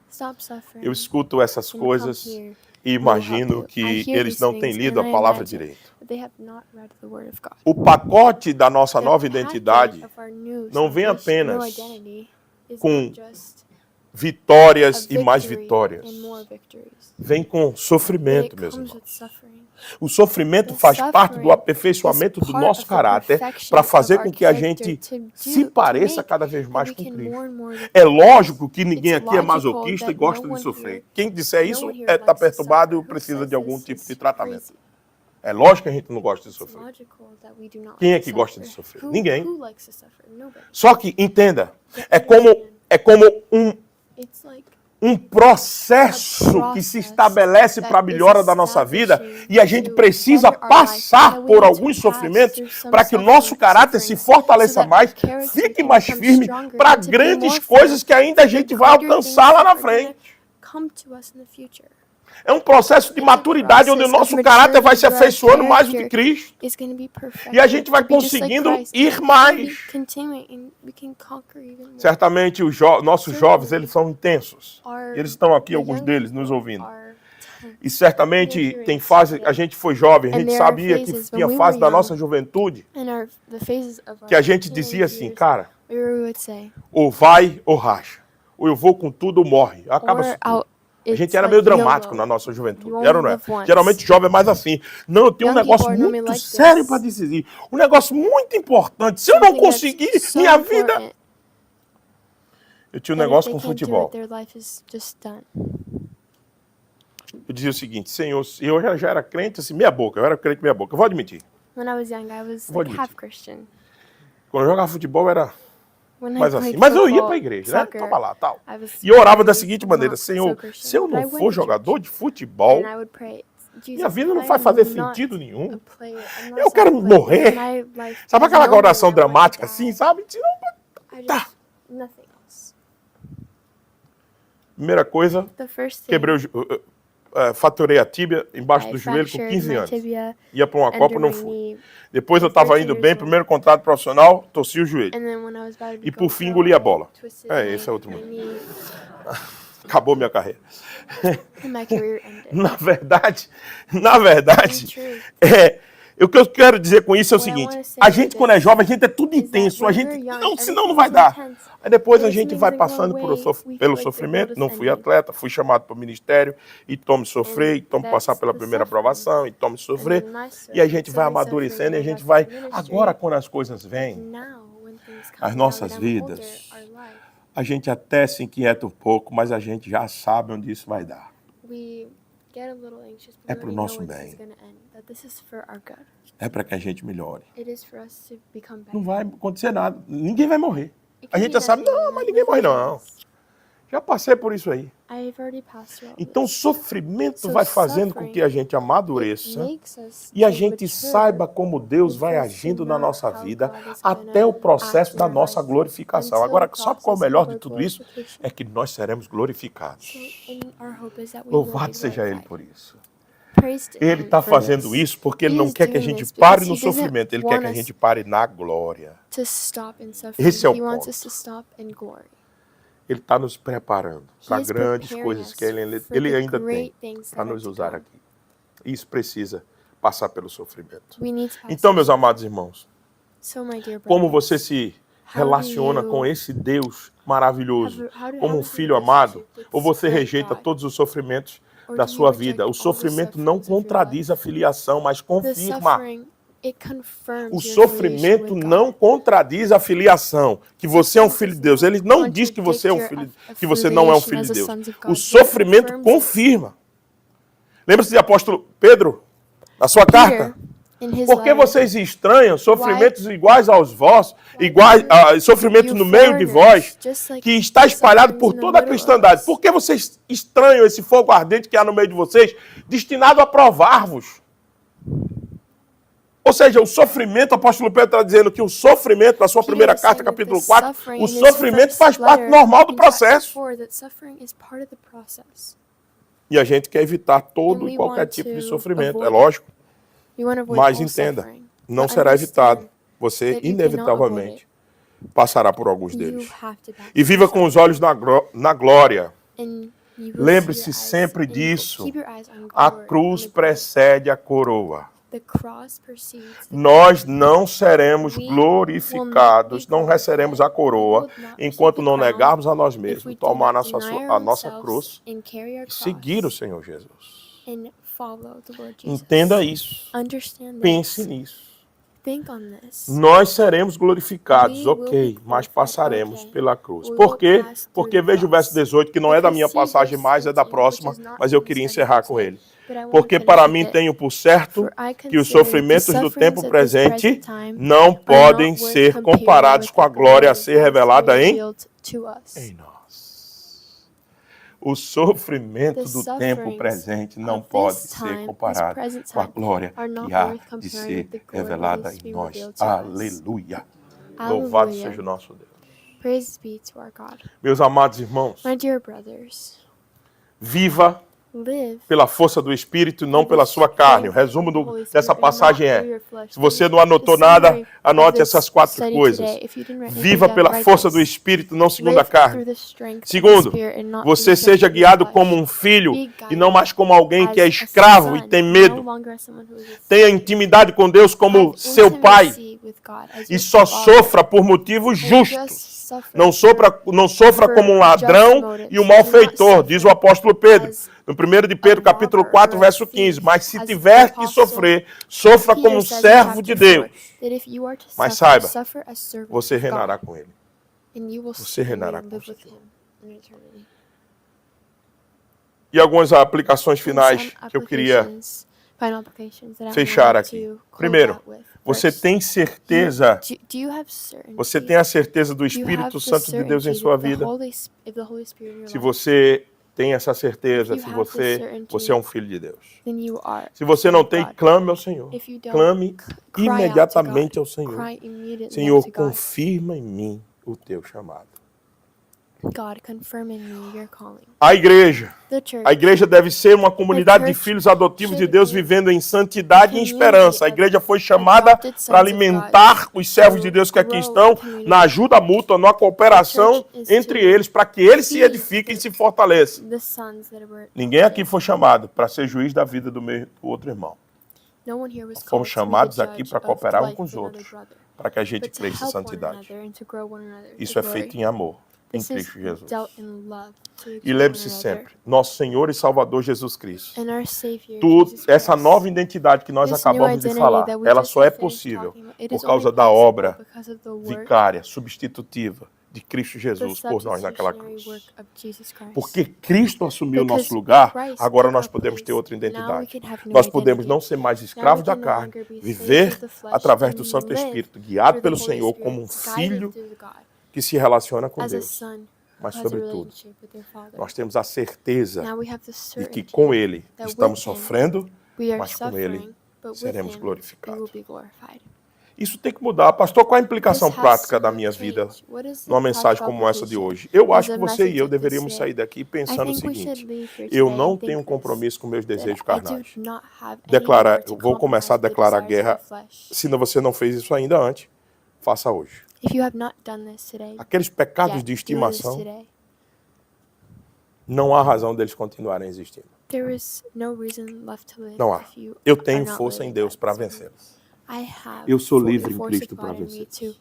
Eu escuto essas coisas e imagino que eles não têm lido a palavra direito. O pacote da nossa nova identidade não vem apenas com vitórias e mais vitórias. Vem com sofrimento, meus irmãos. O sofrimento faz parte do aperfeiçoamento do nosso caráter para fazer com que a gente se pareça cada vez mais com Cristo. É lógico que ninguém aqui é masoquista e gosta de sofrer. Quem disser isso está perturbado e precisa de algum tipo de tratamento. É lógico que a gente não gosta de sofrer. Quem é que gosta de sofrer? Ninguém. Só que, entenda, é como um processo que se estabelece para a melhora da nossa vida e a gente precisa passar por alguns sofrimentos para que o nosso caráter se fortaleça mais, fique mais firme para grandes coisas que ainda a gente vai alcançar lá na frente. É um processo de maturidade onde o nosso caráter vai se afeiçoando mais do que Cristo. E a gente vai conseguindo ir mais. Certamente os nossos jovens, eles são intensos. Eles estão aqui, alguns deles, nos ouvindo. E certamente tem fase, a gente foi jovem, a gente sabia que tinha fase da nossa juventude que a gente dizia assim, cara, ou vai ou racha. Ou eu vou com tudo ou morre. Acaba tudo. A gente era meio dramático na nossa juventude. Era ou não é? Geralmente jovem é mais assim. Não, eu tenho um negócio muito sério para decidir. Um negócio muito importante. Se eu não conseguir, minha vida... Eu tinha um negócio com futebol. eu dizia o seguinte, Senhor, eu já era crente assim, meia boca, eu era crente meia boca, eu vou admitir. When I was young, I was like half Christian. Quando eu jogava futebol era When I mais assim, played mas eu ia football, para a igreja, soccer, né? Tava lá, tal. I was E eu orava da very seguinte maneira, not Senhor, so Christian, se eu but I não went for to jogador church, de futebol, and I would pray, Jesus, minha vida não I vai am fazer not sentido nenhum. a player, I'm Eu not quero a player. morrer. My life Sabe has aquela no oração meaning, I want to dramática die. assim, sabe? I Tá. just, nothing else. Primeira coisa, The first thing, quebrei faturei a tíbia embaixo I do joelho com fractured 15 my anos. tibia Ia para uma under Copa, não my fui. knee, Depois eu at estava 13 indo years bem, old. primeiro contrato profissional, torci o joelho. And then when I was about to E go por fim pro, engoli a I bola. twisted Esse é outro my mundo. knee, Acabou minha carreira. and my career ended. Na verdade, In truth, o que eu quero dizer com isso é o What I seguinte, wanna say a with gente quando é this jovem, a gente é tudo is that intenso, a when gente, we're young, não, senão não everything vai is dar. intense. Aí depois a If gente things vai don't go passando away, pelo we pelo feel like the sofrimento, road is não fui ending. atleta, fui chamado para o ministério, e tome sofrer, And e tome that's passar pela the primeira suffering. aprovação, e tome And sofrer, then my e a gente vai suffering, amadurecendo, e a and gente I vai, got ministry. agora quando as coisas But vêm, now, when things as come, now nossas that I'm older, vidas, our life, a gente até se inquieta um pouco, mas a gente já sabe onde isso vai dar. we get a little anxious, É but we pro already nosso know when this bem. is going to end. That this is for our good. É para que a gente melhore. It is for us to become better. Não vai acontecer nada, ninguém vai morrer. It A can gente be já sabe, nothing, não, mas ninguém morre não. Já passei por isso aí. I've already passed through all Então o this. sofrimento So vai fazendo com suffering, que a gente It amadureça makes us e a to gente mature saiba como Deus and vai for us to agindo na know nossa how vida God is até gonna o processo act in da our nossa life glorificação. until Agora, the sabe qual é o process melhor of de our tudo isso? glorification. É que nós seremos glorificados. So, and our hope is that we will be Louvado seja Ele glorified. por isso. Praise to Ele Him está for fazendo this. isso porque Ele He não is quer que a doing gente this pare because no He doesn't sofrimento, Ele quer want que a us gente pare na glória. to stop in suffering. Esse é o He wants ponto. us to stop in glory. Ele está nos preparando para He is grandes preparing coisas us que Ele for Ele the ainda tem great things para that are nos to usar come. aqui. Isso precisa passar pelo sofrimento. We need to pass Então, through meus suffering. amados irmãos, So, my dear como brothers, você se how relaciona do com you esse Deus maravilhoso, how como um does your filho amado, relationship with ou this você great rejeita God? todos os sofrimentos Or da do you sua reject vida? O all the sofrimento não sufferings of your contradiz a life? filiação, mas The confirma. suffering, it confirms O your affiliation sofrimento with não God. contradiz a filiação, que você é um filho de Deus. Ele não diz que você é um filho, que você não é um filho de Deus. O sofrimento confirma. Lembra-se de apóstolo Pedro, na sua carta? In his Por que letter, vocês estranham sofrimentos iguais aos vós, sofrimento no meio de vós, que está espalhado por toda a cristandade? Por que vocês estranham esse fogo ardente que há no meio de vocês, destinado a provar-vos? Ou seja, o sofrimento, o apóstolo Pedro está dizendo que o sofrimento, na sua primeira carta, capítulo 4, o sofrimento faz parte normal do processo. E a gente quer evitar todo e qualquer tipo de sofrimento, é lógico. Mas entenda, não será evitado. Você, inevitavelmente, passará por alguns deles. E viva com os olhos na glória. Lembre-se sempre disso. A cruz precede a coroa. Nós não seremos glorificados, não receberemos a coroa enquanto não negarmos a nós mesmos, tomar a nossa cruz e seguir o Senhor Jesus. Entenda isso. Pense nisso. Nós seremos glorificados, ok, mas passaremos pela cruz. Por quê? Porque veja o verso 18, que não é da minha passagem mais, é da próxima, mas eu queria encerrar com ele. Porque para mim tenho por certo que os sofrimentos do tempo presente não podem ser comparados com a glória a ser revelada em nós. O sofrimento do tempo presente não pode ser comparado com a glória que há de ser revelada em nós. Aleluia. Louvado seja o nosso Deus. Meus amados irmãos, viva pela força do Espírito, não pela sua carne. O resumo dessa passagem é: se você não anotou nada, anote essas 4 coisas. Viva pela força do Espírito, não segundo a carne. Segundo, você seja guiado como um filho e não mais como alguém que é escravo e tem medo. Tenha intimidade com Deus como seu Pai e só sofra por motivos justos. Não sofra como um ladrão e um malfeitor, diz o apóstolo Pedro. No 1 de Pedro, capítulo 4, verso 15. Mas se tiver que sofrer, sofra como um servo de Deus. Mas saiba, você reinará com Ele. Você reinará com Jesus. E algumas aplicações and finais some que eu queria final applications that I fechar wanted aqui. to close Primeiro, out with. você First, tem certeza, do you have certainty? você tem a certeza do Do you Espírito have the Santo de Deus em certainty sua that vida? the Holy Spirit in your Se life? você tem essa certeza, If you se have the certainty, você é um filho de Deus. then you are Se você a não son of tem, God. clame ao Senhor. If you don't, Clame cry out to imediatamente God. ao Senhor. Cry immediately Senhor, out to God. confirma em mim o teu chamado. God, confirm in me your calling. A igreja. The church. A igreja deve ser uma comunidade de filhos adotivos de Deus vivendo em santidade e em esperança. A igreja foi chamada para alimentar os servos de Deus que aqui estão na ajuda mútua, na cooperação entre eles, para que eles se edifiquem e se fortaleçam. The sons that were Ninguém aqui foi chamado para ser juiz da vida do outro irmão. No one here was Fomos called to be the chamados aqui judge para of cooperar life uns com os with another outros, brother, para que a gente but to cresça em help one santidade. another and to grow one another Isso é in feito glory. em amor, em This is Cristo Jesus. dealt in love to each E one lembre-se another. sempre, nosso Senhor e Salvador Jesus Cristo. And our Savior, Tudo, Jesus essa Christ. nova identidade que nós This new acabamos de identity falar, that we ela just só é finished possível talking about, it por is causa only da possible obra because of the work, vicária, substitutiva de Cristo the Jesus por nós naquela substitutionary cruz. work of Jesus Christ. Porque Cristo assumiu o Because nosso lugar, Christ agora took nós our podemos place, ter outra now we identidade. can have new Nós podemos identity. não ser mais Now we escravos da can no carne, longer be slaves viver of the flesh através and do Santo live Espírito, guiado through the pelo Holy Senhor Spirit, como um guided filho through God, que se relaciona com as a Deus. son Mas, who has a sobretudo, relationship with their Father. nós temos a certeza Now we have the de certainty que com Ele that estamos with him sofrendo, we are mas com Ele suffering, but with seremos him we glorificados. will be glorified. Isso tem que mudar. Pastor, qual a implicação This has prática to da minha vida change. What is the numa mensagem practical como essa de application hoje? Eu acho as que a você e message eu like this deveríamos today? sair daqui I pensando o think we should seguinte: leave here eu today não and tenho think compromisso com meus that desejos I do carnais. not have any Declarar, more to eu vou começar a compromise with the declarar desires guerra. of my flesh. Se você não fez isso ainda antes, faça hoje. If you have not done this today, Aqueles pecados yet de do this estimação, today. não há razão deles continuarem existindo. There is no reason left to live Não há. if you Eu are tenho not força em living Deus by para this way. vencê-los. I have Eu sou full livre em force Cristo of para God in me vencê-los. to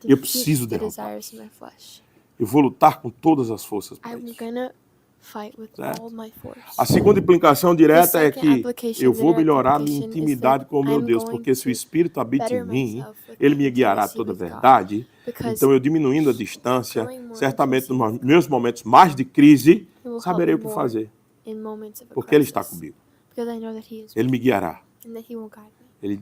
Eu defeat preciso the derrotar. desires of my flesh. Eu vou lutar com todas as forças para I'm isso. gonna fight with Certo? all my force. A segunda implicação direta é second que application, eu vou direct melhorar minha application, is intimidade that com o meu I'm Deus, going porque se o to Espírito habita em better mim, myself with Ele my me guiará a intimacy toda a with God. verdade. Because Então eu diminuindo a distância, growing more certamente intimacy nos meus momentos mais de crise, It will help saberei o me que more fazer, in moments of a porque Ele está crisis, comigo. because I know that He is Ele me guiará, and that He will guide me Ele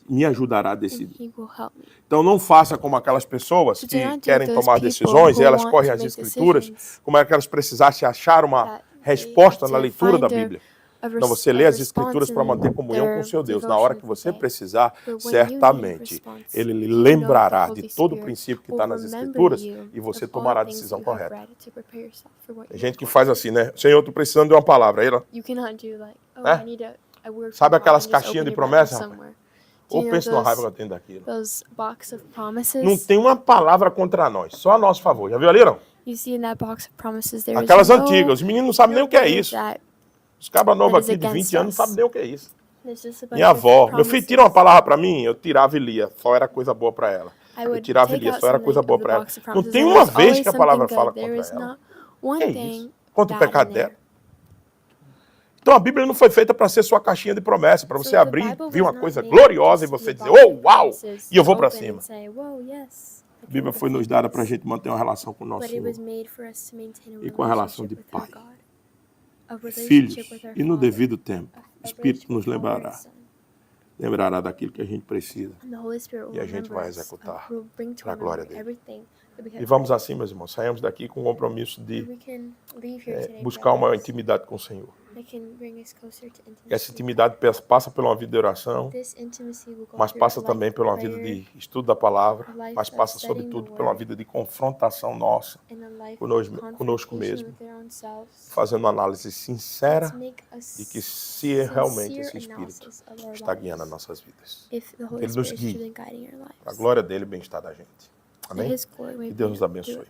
me ajudará a and decidir. He will help me. Então não faça como aquelas pessoas So do que not do querem those tomar people decisões e who elas want correm to às make escrituras, decisions como é que elas precisassem achar uma that resposta they na have to leitura da find Bíblia. a Então você lê as escrituras para manter comunhão com o seu Deus. Na hora que você precisar, certamente Ele lhe lembrará de todo o princípio que está nas escrituras e você tomará a decisão correta. Tem gente que faz assim, né? Senhor, eu estou precisando de uma palavra. Aí ela, sabe aquelas caixinhas de promessa, rapaz? Ou pensa numa raiva que eu tenho daquilo. Não tem uma palavra contra nós, só a nosso favor. Já viu ali, não? Aquelas antigas, os meninos não sabem nem o que é isso. Os cabras novos aqui de 20 anos não sabem nem o que é isso. Minha avó, meu filho tira uma palavra para mim, eu tirava e lia, só era coisa boa para ela. Eu tirava e lia, só era coisa boa para ela. Não tem uma vez que a palavra fala contra ela. Que é isso? Contra o pecado dela. Então a Bíblia não foi feita para ser sua caixinha de promessa, para você abrir, vir uma coisa gloriosa e você dizer, oh, uau, e eu vou para cima. A Bíblia foi nos dada para a gente manter uma relação com o nosso Senhor e com a relação de pai, filhos, e no devido tempo, o Espírito nos lembrará daquilo que a gente precisa e a gente vai executar para a glória dele. E vamos assim, meus irmãos, saímos daqui com o compromisso de buscar uma intimidade com o Senhor. Essa intimidade passa por uma vida de oração, mas passa também por uma vida de estudo da palavra, mas passa sobretudo por uma vida de confrontação nossa conosco mesmo, fazendo uma análise sincera de que se realmente esse Espírito está guiando as nossas vidas. Ele nos guia, a glória dele e o bem-estar da gente. Amém? Que Deus nos abençoe.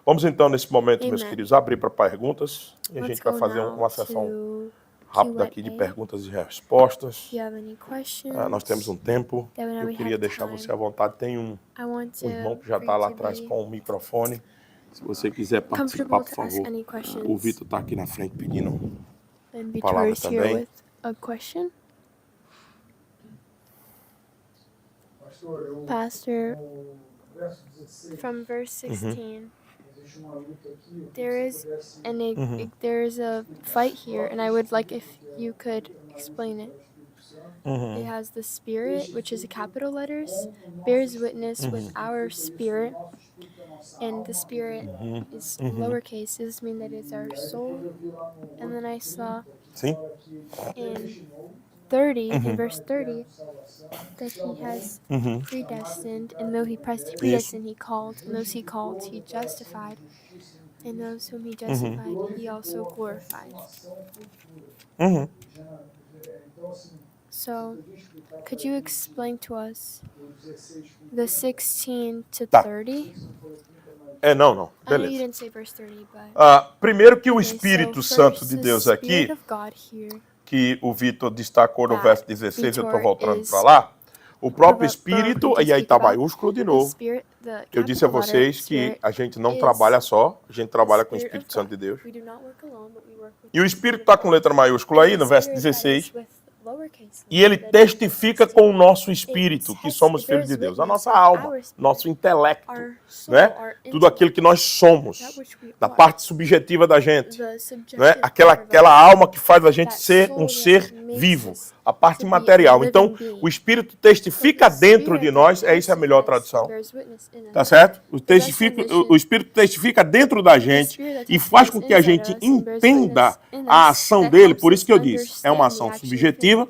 Vamos então, nesse momento, meus queridos, abrir para perguntas. E a gente vai fazer uma sessão rápida aqui de perguntas e respostas. Nós temos um tempo. Eu queria deixar você à vontade. Tem um irmão que já está lá atrás com o microfone. Se você quiser participar, por favor. O Vitor está aqui na frente pedindo palavra também. Pastor, from verse 16, there is a fight here, and I would like if you could explain it. It has the Spirit, which is capital letters, bears witness with our spirit, and the Spirit is lowercase. Does this mean that it's our soul? And then I saw Sim? in 30, in verse 30, that he has predestined, and though he predestined, he called, and those he called, he justified, and those whom he justified, he also glorified. So, could you explain to us the 16 to 30? Não. I know you Beleza. didn't say verse 30, but... Primeiro que o Okay, Espírito so Santo first, de the Deus Spirit aqui, of God here, que o Vitor destacou no that verso 16, eu estou Vitor voltando is para lá, o próprio about Espírito, to e aí speak está about, maiúsculo de the novo. Spirit, the Eu disse a capital letter vocês que Spirit a gente não is trabalha só, a gente the trabalha com o Spirit of Espírito Santo God. de Deus. We do not work alone, but we work with E o the Espírito Spirit está of com God. letra maiúscula aí, And no the verso Spirit that is 16, with lowercase e ele letter, that is testifica com o nosso espírito que somos filhos de Deus, a nossa alma, nosso intelecto, our soul, né? our Tudo aquilo que nós somos, that which we da are, parte subjetiva da gente, the né? subjective part of Aquela us, alma que faz a gente that ser soul um that ser makes vivo, us a parte to be a material. living Então, being. o Espírito So testifica the dentro Spirit de nós, that essa é a melhor testifies, tradução, bears witness in tá us. certo? The best translation, O Espírito testifica dentro da the gente Spirit that e faz com testifies que a inside gente us and bears entenda witness in a us, ação that dele, helps por isso us que eu disse, é uma understand ação the action of subjetiva, him.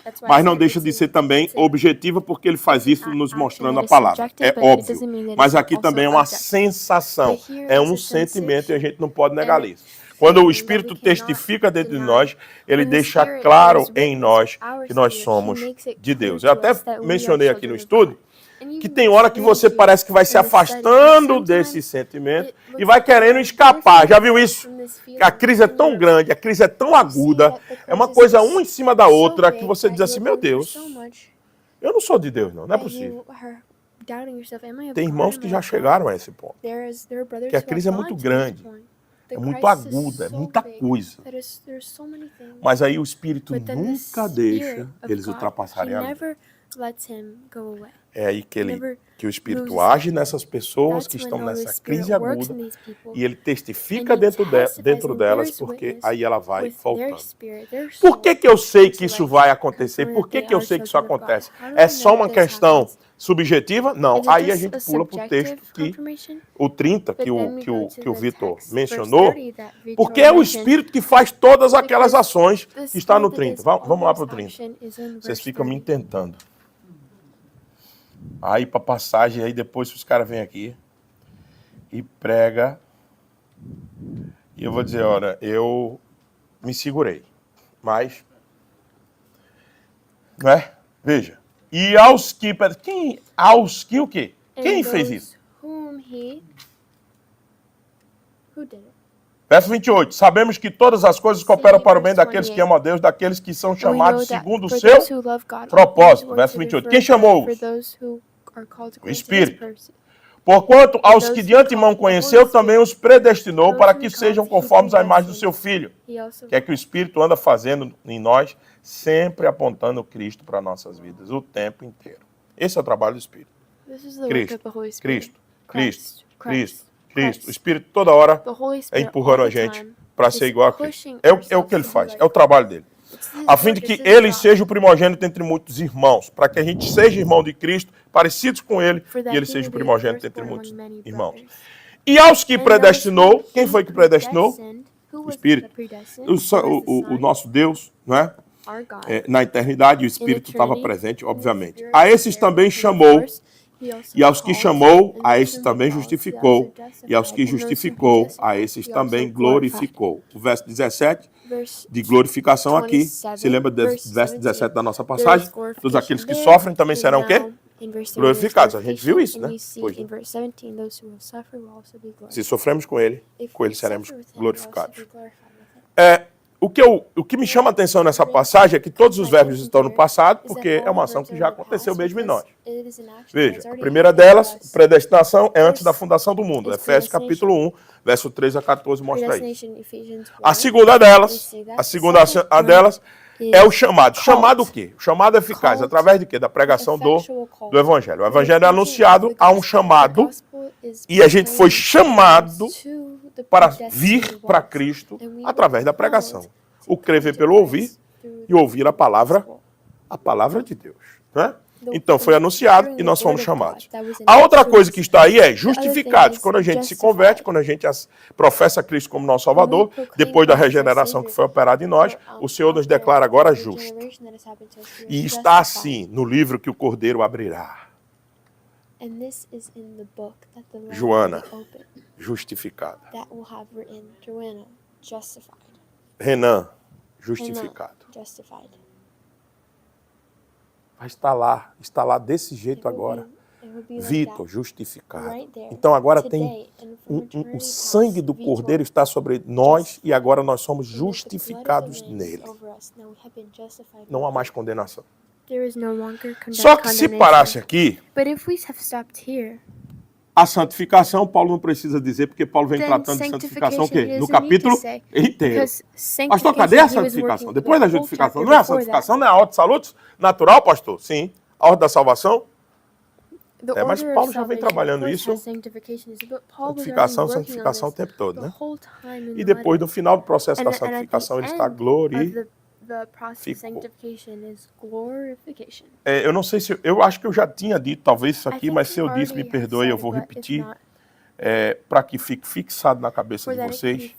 That's why I mas não said deixa de ser também objetiva, porque ele faz isso nos mostrando a palavra. É óbvio. Mas aqui também é uma sensação, é um sentimento e a gente não pode negar isso. Quando o Espírito testifica dentro de nós, ele deixa claro em nós que nós somos de Deus. Eu até mencionei aqui no estudo que tem hora que você parece que vai se afastando desse sentimento e vai querendo escapar. Já viu isso? Que a crise é tão grande, a crise é tão aguda, é uma coisa uma em cima da outra, que você diz assim, meu Deus, eu não sou de Deus, não é possível. Tem irmãos que já chegaram a esse ponto. Que a crise é muito grande, é muito aguda, é muita coisa. Mas aí o Espírito nunca deixa eles ultrapassarem a linha. É aí que o Espírito age nessas pessoas que estão nessa crise aguda e ele testifica dentro delas, porque aí ela vai voltando. Por que eu sei que isso vai acontecer? Por que eu sei que isso acontece? É só uma questão subjetiva? Não. Aí a gente pula para o texto o 30, que o Vitor mencionou, porque é o Espírito que faz todas aquelas ações que está no 30. Vamos lá para o 30. Vocês ficam me tentando. Aí para passagem, aí depois os caras vêm aqui e prega. E eu vou dizer, olha, eu me segurei. Mas, né? Veja. E aos que o quê? Quem fez isso? Verso 28. Sabemos que todas as coisas cooperam para o bem daqueles que amam a Deus, daqueles que são chamados segundo o seu propósito. Verso 28. Quem chamou-os? O Espírito. Porquanto aos que de antemão conheceu, também os predestinou para que sejam conformes à imagem do seu Filho. Que é que o Espírito anda fazendo em nós, sempre apontando Cristo para nossas vidas, o tempo inteiro. Esse é o trabalho do Espírito. Cristo. O Espírito toda hora é empurrando a gente para ser igual a Cristo. É o que ele faz, é o trabalho dele. A fim de que ele seja o primogênito entre muitos irmãos, para que a gente seja irmão de Cristo, parecidos com ele, e ele seja o primogênito entre muitos irmãos. E aos que predestinou, quem foi que predestinou? O Espírito. O nosso Deus, não é? Na eternidade, o Espírito estava presente, obviamente. A esses também chamou. E aos que chamou, a esses também justificou. E aos que justificou, a esses também glorificou. O verso 17, de glorificação aqui, se lembra do verso 17 da nossa passagem? Todos aqueles que sofrem também serão o quê? Glorificados. A gente viu isso, né? Hoje. Se sofremos com ele seremos glorificados. O que me chama a atenção nessa passagem é que todos os verbos estão no passado, porque é uma ação que já aconteceu mesmo em nós. Veja, a primeira delas, predestinação, é antes da fundação do mundo. Efésios capítulo 1, verso 3 a 14 mostra isso. A segunda delas é o chamado. Chamado o quê? O chamado eficaz, através de quê? Da pregação do Evangelho. O Evangelho é anunciado a um chamado E a gente foi chamado para vir para Cristo através da pregação. O crer vem pelo ouvir e ouvir a palavra de Deus. Né? Então foi anunciado e nós fomos chamados. A outra coisa que está aí é justificados. Quando a gente se converte, quando a gente professa Cristo como nosso Salvador, depois da regeneração que foi operada em nós, o Senhor nos declara agora justo. E está assim no livro que o Cordeiro abrirá. Joana, justificada. Renan, justificado. Vai está lá desse jeito agora. Vitor, justificado. Então agora tem o sangue do Cordeiro está sobre nós e agora nós somos justificados nele. Não há mais condenação. Só que se parasse aqui, a santificação, Paulo não precisa dizer, porque Paulo vem tratando de santificação o quê? No capítulo inteiro. Pastor, cadê a santificação? Depois da justificação. Não é a santificação, não é a ordem de salutos natural, pastor? Sim. A ordem da salvação? Mas Paulo já vem trabalhando isso. Santificação o tempo todo, né? E depois, no final do processo da santificação, ele está glorificado. Eu não sei se... Eu acho que eu já tinha dito, talvez, isso aqui, mas se eu disse, me perdoe, eu vou repetir. Para que fique fixado na cabeça de vocês,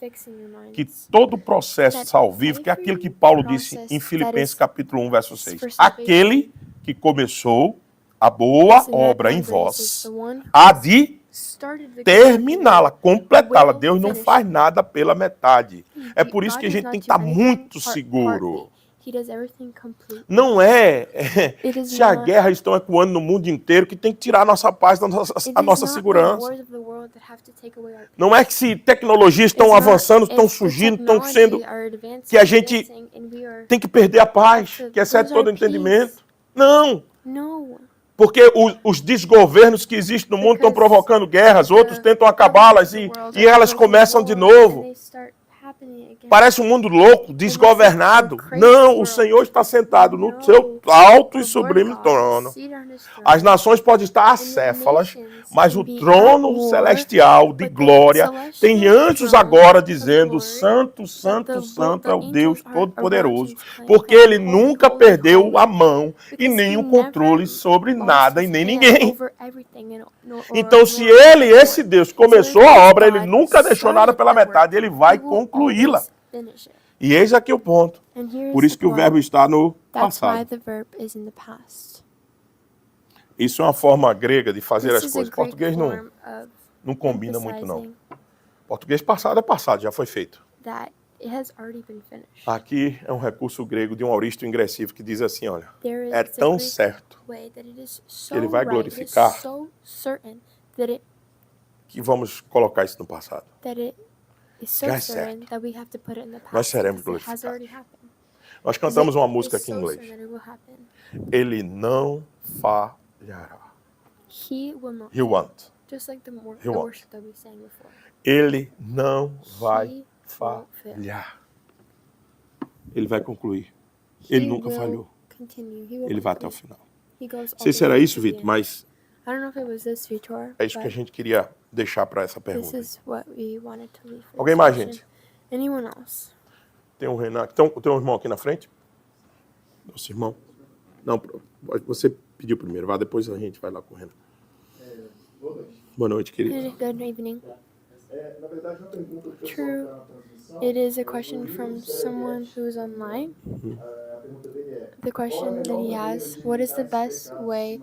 que todo o processo salvífico, que é aquilo que Paulo disse em Filipenses capítulo 1, verso 6. Aquele que começou a boa obra em vós, há de terminá-la, completá-la. Deus não faz nada pela metade. É por isso que a gente tem que estar muito seguro. Não é se a guerra está ecoando no mundo inteiro que tem que tirar a nossa paz, a nossa segurança. Não é que se tecnologias estão avançando, estão surgindo, estão sendo... que a gente tem que perder a paz, que excede todo o entendimento. Não! Porque os desgovernos que existem no mundo estão provocando guerras, outros tentam acabá-las e elas começam de novo. Parece um mundo louco, desgovernado. Não, o Senhor está sentado no seu alto e sublime trono. As nações podem estar acéfalas, mas o trono celestial de glória tem anjos agora dizendo: Santo, Santo, Santo é o Deus Todo-Poderoso, porque Ele nunca perdeu a mão e nem o controle sobre nada e nem ninguém. Então, se esse Deus começou a obra, Ele nunca deixou nada pela metade, Ele vai concluí-la. E eis aqui o ponto. Por isso que o verbo está no passado. Isso é uma forma grega de fazer as coisas. Português não combina muito, não. Português passado é passado, já foi feito. Aqui é um recurso grego de um auristo ingressivo que diz assim, olha, é tão certo que ele vai glorificar que vamos colocar isso no passado. Já é certo. Nós seremos glorificados. Nós cantamos uma música aqui em inglês. Ele não falhará. He won't. He won't. Ele não vai falhar. Ele vai concluir. Ele nunca falhou. Ele vai até o final. Não sei se era isso, Vitor, mas é isso que a gente queria deixar para essa pergunta. Alguém mais, gente? Tem um Renan. Tem um irmão aqui na frente? Nosso irmão? Não, você pediu primeiro. Vá, depois a gente vai lá com o Renan. Boa noite, querido. Good evening. True. It is a question from someone who's online. The question that he has: what is the best way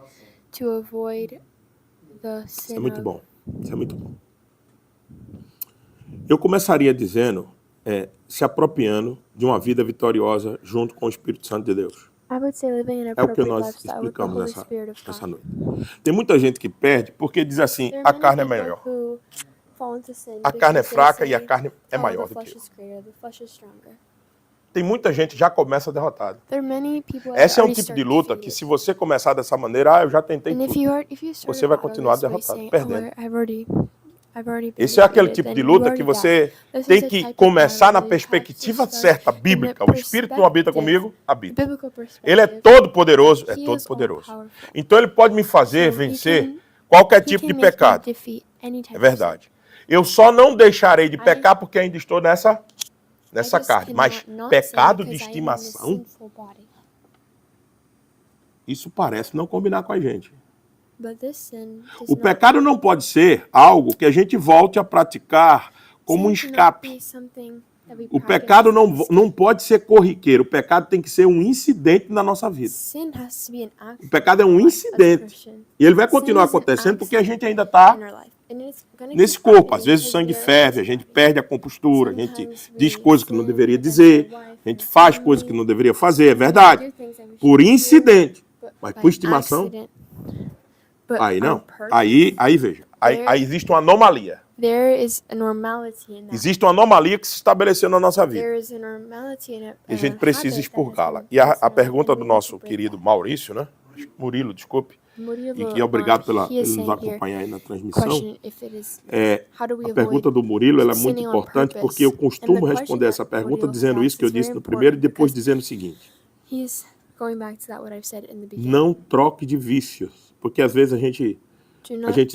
to avoid the sin? Isso é muito bom. Isso é muito bom. Eu começaria dizendo, se apropriando de uma vida vitoriosa junto com o Espírito Santo de Deus. É o que nós explicamos essa noite. Tem muita gente que perde porque diz assim, a carne é melhor. A carne é fraca e a carne é maior do que eu. Tem muita gente que já começa derrotada. Esse é um tipo de luta que se você começar dessa maneira, eu já tentei tudo. Você vai continuar derrotado, perdendo. Esse é aquele tipo de luta que você tem que começar na perspectiva certa, bíblica. O Espírito não habita comigo? Habita. Ele é todo poderoso? É todo poderoso. Então ele pode me fazer vencer qualquer tipo de pecado. any type É verdade. Eu só não deixarei de pecar porque ainda estou nessa carne. Mas pecado de estimação, isso parece não combinar com a gente. O pecado não pode ser algo que a gente volte a praticar como um escape. O pecado não pode ser corriqueiro. O pecado tem que ser um incidente na nossa vida. O pecado é um incidente. E ele vai continuar acontecendo porque a gente ainda está nesse corpo. Às vezes o sangue ferve, a gente perde a compostura, a gente diz coisas que não deveria dizer, a gente faz coisas que não deveria fazer, é verdade. Por incidente. Mas por estimação, aí não. Aí veja, aí existe uma anomalia. Existe uma anomalia que se estabeleceu na nossa vida. E a gente precisa expurgá-la. E a pergunta do nosso querido Maurício, né? Murilo, desculpe. E que obrigado por nos acompanhar aí na transmissão. A pergunta do Murilo ela é muito importante porque eu costumo responder essa pergunta dizendo isso que eu disse no primeiro e depois dizendo o seguinte. Não troque de vícios. Porque às vezes a gente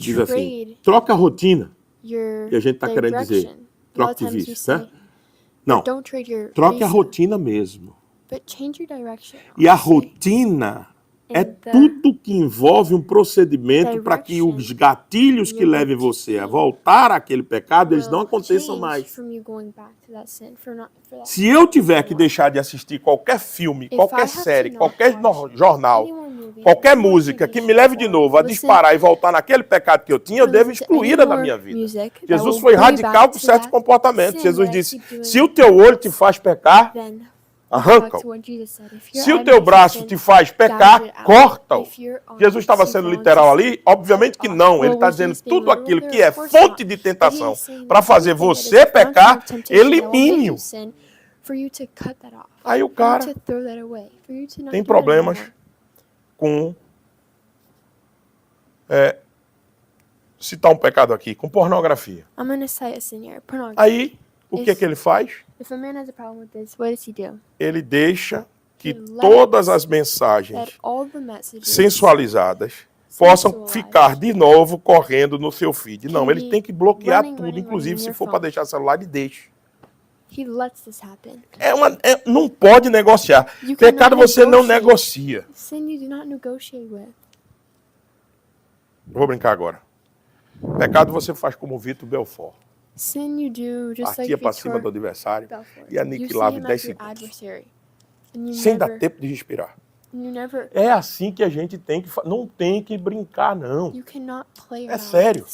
diz assim, troca a rotina. E a gente está querendo dizer, troque de vícios, né? Não, troque a rotina mesmo. E a rotina é tudo que envolve um procedimento para que os gatilhos que levem você a voltar àquele pecado, eles não aconteçam mais. Se eu tiver que deixar de assistir qualquer filme, qualquer série, qualquer jornal, qualquer música que me leve de novo a disparar e voltar naquele pecado que eu tinha, eu devo excluí-la da minha vida. Jesus foi radical com certos comportamentos. Jesus disse, se o teu olho te faz pecar, arranca-o. Se o teu braço te faz pecar, corta-o. Jesus estava sendo literal ali? Obviamente que não. Ele está dizendo tudo aquilo que é fonte de tentação para fazer você pecar, elimine-o. Aí o cara tem problemas com citar um pecado aqui, com pornografia. Aí, o que ele faz? Ele deixa que todas as mensagens sensualizadas possam ficar de novo correndo no seu feed. Não, ele tem que bloquear tudo, inclusive se for para deixar o celular, ele deixa. Não pode negociar. Pecado você não negocia. Vou brincar agora. Pecado você faz como o Vitor Belfort. Partia para cima do adversário e aniquilava em 10 segundos. Sem dar tempo de respirar. É assim que a gente tem que fazer. Não tem que brincar, não. É sério.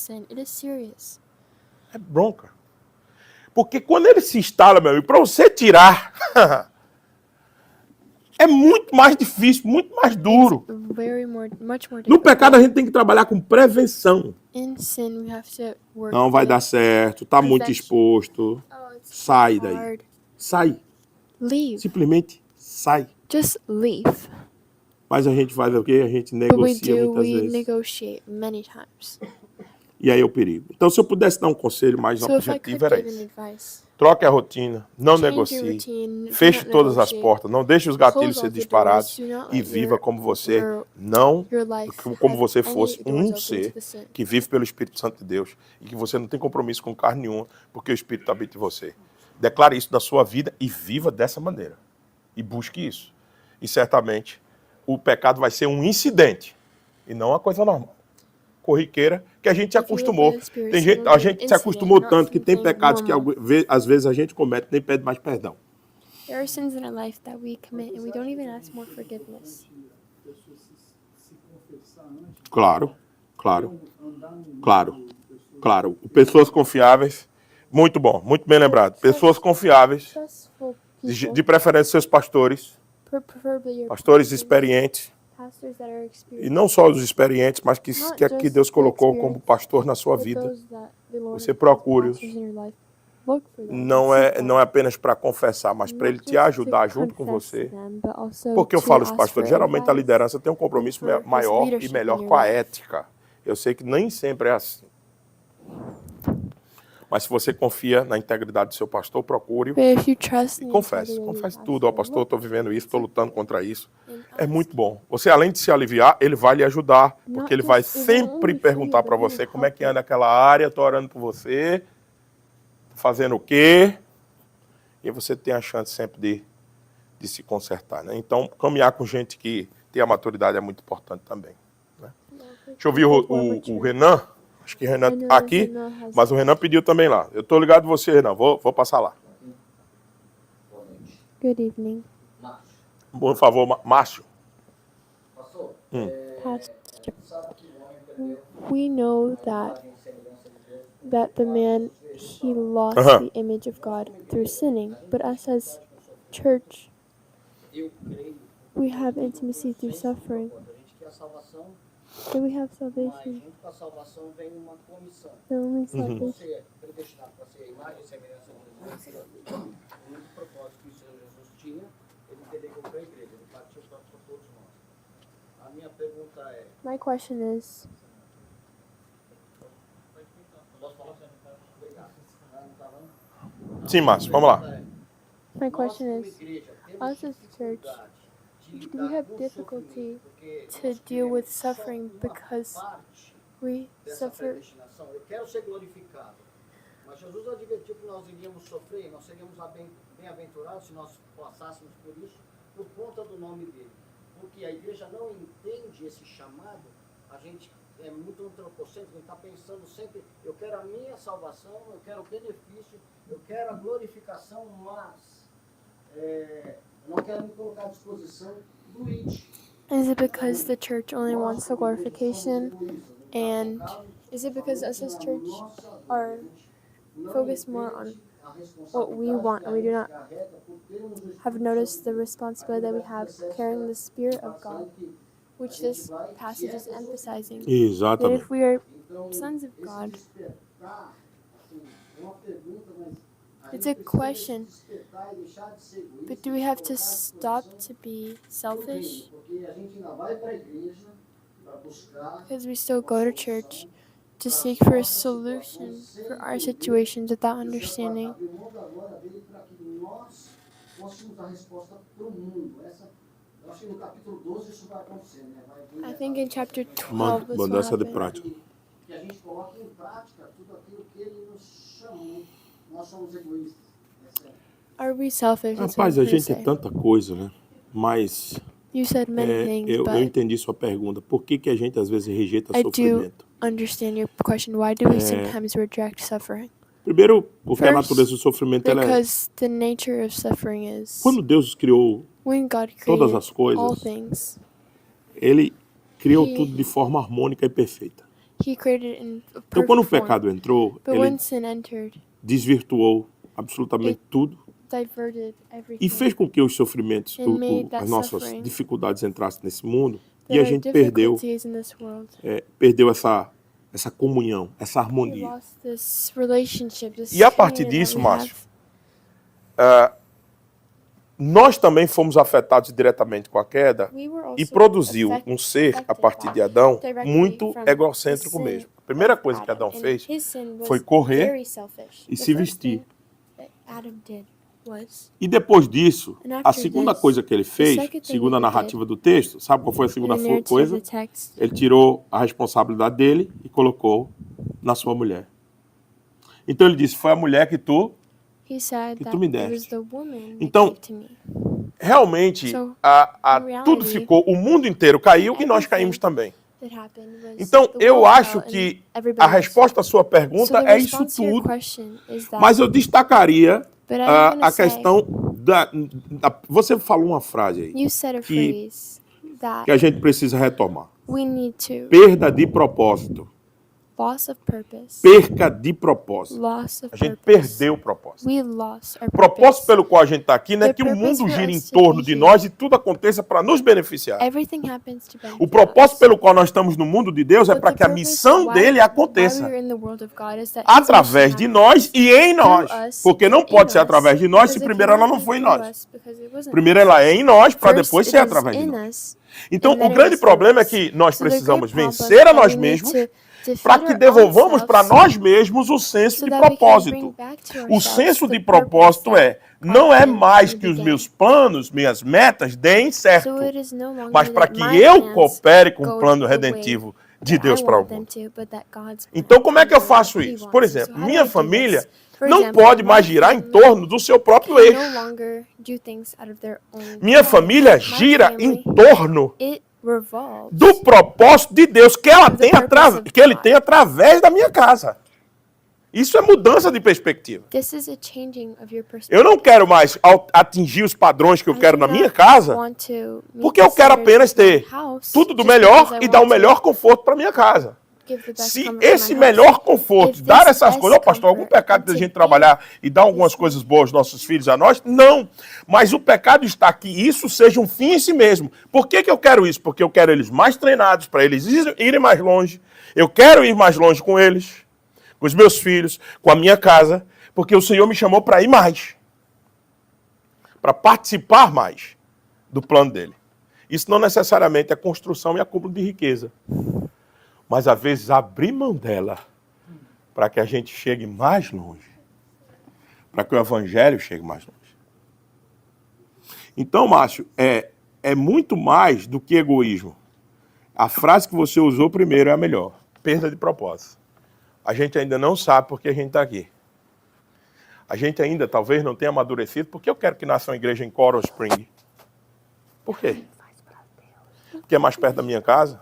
É bronca. Porque quando ele se instala, meu amigo, para você tirar, é muito mais difícil, muito mais duro. No pecado a gente tem que trabalhar com prevenção. Não vai dar certo, tá muito exposto. Sai daí. Sai. Simplesmente sai. Just leave. Mas a gente faz o quê? A gente negocia muitas vezes. E aí é o perigo. Então, se eu pudesse dar um conselho mais objetivo, era isso. Troque a rotina, não negocie, feche todas as portas, não deixe os gatilhos ser disparados e viva como você fosse um ser que vive pelo Espírito Santo de Deus e que você não tem compromisso com carne nenhuma, porque o Espírito habita em você. Declare isso na sua vida e viva dessa maneira. E busque isso. E certamente o pecado vai ser um incidente e não uma coisa normal. Corriqueira, que a gente se acostumou. A gente se acostumou tanto que tem pecados que às vezes a gente comete e nem pede mais perdão. Claro. Pessoas confiáveis, muito bom, muito bem lembrado. Pessoas confiáveis, de preferência seus pastores experientes. E não só os experientes, mas que Deus colocou como pastor na sua vida. Você procure-os. Não é apenas para confessar, mas para ele te ajudar junto com você. Porque eu falo os pastores, geralmente a liderança tem um compromisso maior e melhor com a ética. Eu sei que nem sempre é assim. Mas se você confia na integridade do seu pastor, procure-o But if you trust e in each confesse. other and you Confesse ask tudo. Ó, them, pastor, estou vivendo isso, estou lutando contra isso. and É ask. muito bom. Você, além de se aliviar, ele vai lhe ajudar. Not Porque ele vai just- it won't sempre only perguntar free you, para but he você will como é help que you. anda aquela área, estou orando por você, fazendo o quê? E você tem a chance sempre de se consertar, né? Então, caminhar com gente que tem a maturidade é muito importante também. Né? Deixa eu ouvir o Renan. Acho que o Renan está aqui, mas o Renan pediu também lá. Eu estou ligado em você, Renan. Vou passar lá. Good evening, Por favor, Márcio. Pastor, Pastor. sabe que o homem perdeu We know a imagem e semelhança de Deus. that the man, he lost Uh-huh. the image of God through sinning. But us as church, Eu creio we have intimacy through suffering. quando a gente quer a salvação, So we have mas salvation. junto com a salvação vem uma comissão. The only salvation. Você é predestinado para ser a imagem e semelhança de Jesus. O único propósito que o Senhor Jesus tinha, ele delegou para a igreja, ele partiu para todos nós. A minha pergunta é, My question is, posso falar? Obrigado. Não tá falando? Sim, Márcio, vamos lá. my Nós, question como is, igreja, temos us as church, dificuldade de do we lidar have com o difficulty sofrimento, porque to nós deal with queremos só suffering uma because parte we dessa suffer? predestinação. Eu quero ser glorificado. Mas Jesus advertiu que nós iríamos sofrer, nós seríamos bem-aventurados se nós passássemos por isso, por conta do nome dele. Porque a igreja não entende esse chamado, a gente é muito antropocêntrico, a gente está pensando sempre, eu quero a minha salvação, eu quero o benefício, eu quero a glorificação, mas eu não quero me colocar à disposição do it. Is it because the church only wants the glorification? And is it because us as church are focused more on what we want and we do not have noticed the responsibility that we have carrying the Spirit of God, which this passage is emphasizing? That Exatamente. if we are sons of God, it's a question, but do we have to stop to be selfish? Porque a gente ainda vai para a igreja para buscar Because we still go to church to seek for a solution for our situations without understanding. abrir mão da glória dele para que nós fôssemos a resposta para o mundo. Eu acho que no capítulo 12 isso vai acontecer, né? Vai vir I think in chapter 12 this will Mudança de happen. prática. que a gente coloque em prática tudo aquilo que ele nos chamou. Nós somos egoístas. Essa é Are we selfish? That's Rapaz, what a I'm gonna gente é say. tanta coisa, né? Mas You said many things, eu but entendi sua pergunta. Por que a gente às vezes rejeita I do sofrimento? understand your question. Why do we sometimes reject suffering? Primeiro, porque a First, natureza do sofrimento ela é... Because the nature of suffering is Quando Deus criou, when God todas created as coisas, all things, ele criou He- tudo de forma harmônica e perfeita. He created it in a Então, quando o perfect pecado form. entrou, But ele when sin entered, desvirtuou absolutamente tudo diverted e everything. fez com que os sofrimentos, And made that as nossas suffering. dificuldades entrassem nesse mundo e There a are gente perdeu, difficulties in this world. perdeu essa comunhão, essa We harmonia. lost this relationship, this E a partir union that disso, we Márcio, have. Nós também fomos afetados diretamente com a queda We were also e produziu affect- um ser, a affected partir de Adão, directly muito from egocêntrico the sin mesmo. A primeira of coisa que Adam. Adão And fez his sin was foi correr very selfish. e The se first vestir. thing that Adam did was, E depois disso, And a after segunda this, coisa que ele fez, second thing segundo a that he narrativa do texto, sabe qual foi a in segunda the narrative coisa? of the text, Ele tirou a responsabilidade dele e colocou na sua mulher. Então ele disse, foi a mulher que tu... he said que that tu me it was deste. the woman Então, that gave to me. Realmente, So, in reality, tudo ficou, o mundo inteiro caiu e nós caímos também. That happened was Então, the eu world acho fell and que everybody a else. resposta à sua So pergunta the é isso response to your tudo. question is that, Mas eu destacaria but I'm gonna a say, questão Você falou uma frase aí you said a que- phrase that que a gente precisa retomar. we need to Perda de propósito. loss of purpose. Perca de propósito. Loss of A gente purpose. perdeu o propósito. We lost our O propósito purpose. pelo qual a gente está aqui não é The que o purpose mundo for gira em us to torno be de here. nós e tudo aconteça para nos beneficiar. Everything happens to benefit O propósito us. pelo qual nós estamos no mundo de Deus é But para the que a purpose missão why- dele why aconteça we're in the world of God is that His através mission de happens nós e em nós. through us Porque não and pode in ser us, através de nós se because it primeiro ela cannot não be foi em through nós. us, because it wasn't Primeiro us. ela é em nós para First, depois it ser is através de in nós. us, Então, and then o it grande is through problema é us. que nós So the great precisamos problem vencer a that nós we need mesmos to para que devolvamos para nós mesmos o senso de propósito. O senso de propósito não é mais que os meus planos, minhas metas deem certo, mas para que eu coopere com o plano redentivo de Deus para o mundo. Então, como é que eu faço isso? Por exemplo, minha família não pode mais girar em torno do seu próprio eixo. Minha família gira em torno do propósito de Deus que Ele tem através da minha casa. Isso é mudança de perspectiva. Eu não quero mais atingir os padrões que eu quero na minha casa, porque eu quero apenas ter tudo do melhor e dar o melhor conforto para minha casa. Se esse melhor conforto, dar essas coisas, pastor, algum pecado da gente trabalhar e dar algumas coisas boas aos nossos filhos, a nós? Não. Mas o pecado está que isso seja um fim em si mesmo. Por que eu quero isso? Porque eu quero eles mais treinados, para eles irem mais longe. Eu quero ir mais longe com eles, com os meus filhos, com a minha casa, porque o Senhor me chamou para ir mais, para participar mais do plano dele. Isso não necessariamente é construção e acúmulo de riqueza, mas às vezes abrir mão dela para que a gente chegue mais longe, para que o evangelho chegue mais longe. Então, Márcio, é muito mais do que egoísmo. A frase que você usou primeiro é a melhor: perda de propósito. A gente ainda não sabe por que a gente está aqui. A gente ainda talvez não tenha amadurecido. Por que eu quero que nasça uma igreja em Coral Spring? Por quê? Porque é mais perto da minha casa?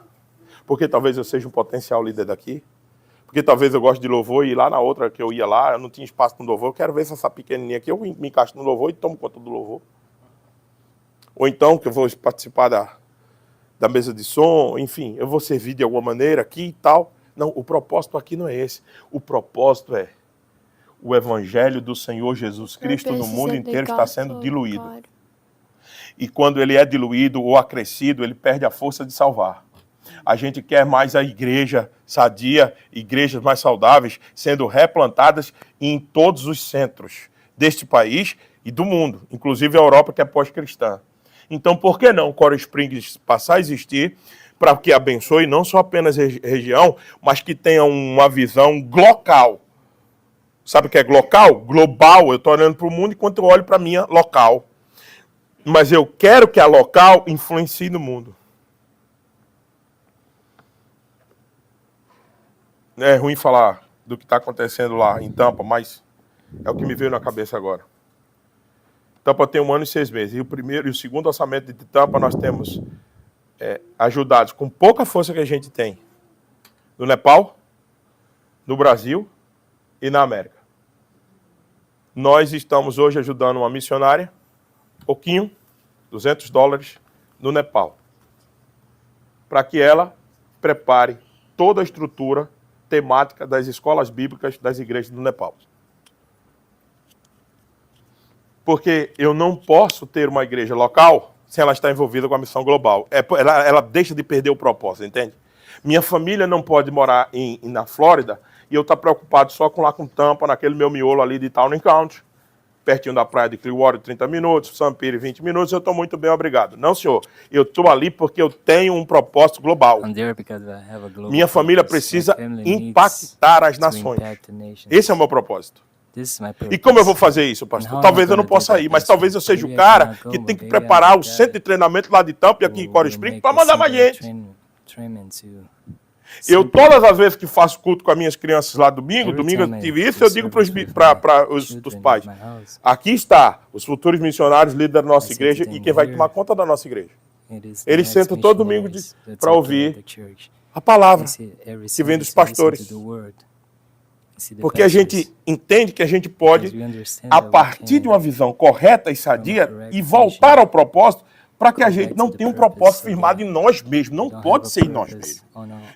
Porque talvez eu seja um potencial líder daqui? Porque talvez eu goste de louvor e ir lá na outra que eu ia lá, eu não tinha espaço no louvor, eu quero ver se essa pequenininha aqui eu me encaixo no louvor e tomo conta do louvor. Ou então que eu vou participar da mesa de som, enfim, eu vou servir de alguma maneira aqui e tal. Não, o propósito aqui não é esse. O propósito é o evangelho do Senhor Jesus Cristo no mundo inteiro está sendo diluído. E quando ele é diluído ou acrescido, ele perde a força de salvar. A gente quer mais a igreja sadia, igrejas mais saudáveis, sendo replantadas em todos os centros deste país e do mundo, inclusive a Europa, que é pós-cristã. Então, por que não Coral Springs passar a existir para que abençoe não só apenas a região, mas que tenha uma visão local? Sabe o que é local? Global. Eu estou olhando para o mundo enquanto eu olho para a minha local. Mas eu quero que a local influencie no mundo. É ruim falar do que está acontecendo lá em Tampa, mas é o que me veio na cabeça agora. Tampa tem 1 ano e 6 meses. E o primeiro e o segundo orçamento de Tampa nós temos ajudados com pouca força que a gente tem no Nepal, no Brasil e na América. Nós estamos hoje ajudando uma missionária, pouquinho, $200 no Nepal, para que ela prepare toda a estrutura temática das escolas bíblicas das igrejas do Nepal. Porque eu não posso ter uma igreja local sem ela estar envolvida com a missão global. Ela deixa de perder o propósito, entende? Minha família não pode morar na Flórida e eu estar preocupado só com Tampa, naquele meu miolo ali de Town and Country, pertinho da praia de Clearwater, 30 minutos, St. Peter, 20 minutos, eu estou muito bem, obrigado. Não, senhor, eu estou ali porque eu tenho um propósito global. Minha família precisa impactar as nações. Esse é o meu propósito. E como eu vou fazer isso, pastor? Talvez eu não possa ir, mas talvez eu seja o cara que tem que preparar o centro de treinamento lá de Tampa e aqui em Coral Springs para mandar mais gente. Eu, todas as vezes que faço culto com as minhas crianças lá domingo eu tive isso, eu digo para os pais: aqui está os futuros missionários, líderes da nossa igreja e quem vai tomar conta da nossa igreja. Eles sentam todo domingo para ouvir a palavra que vem dos pastores. Porque a gente entende que a gente pode, a partir de uma visão correta e sadia, e voltar ao propósito, para que a gente não tenha um propósito firmado em nós mesmos. Não pode ser em nós mesmos.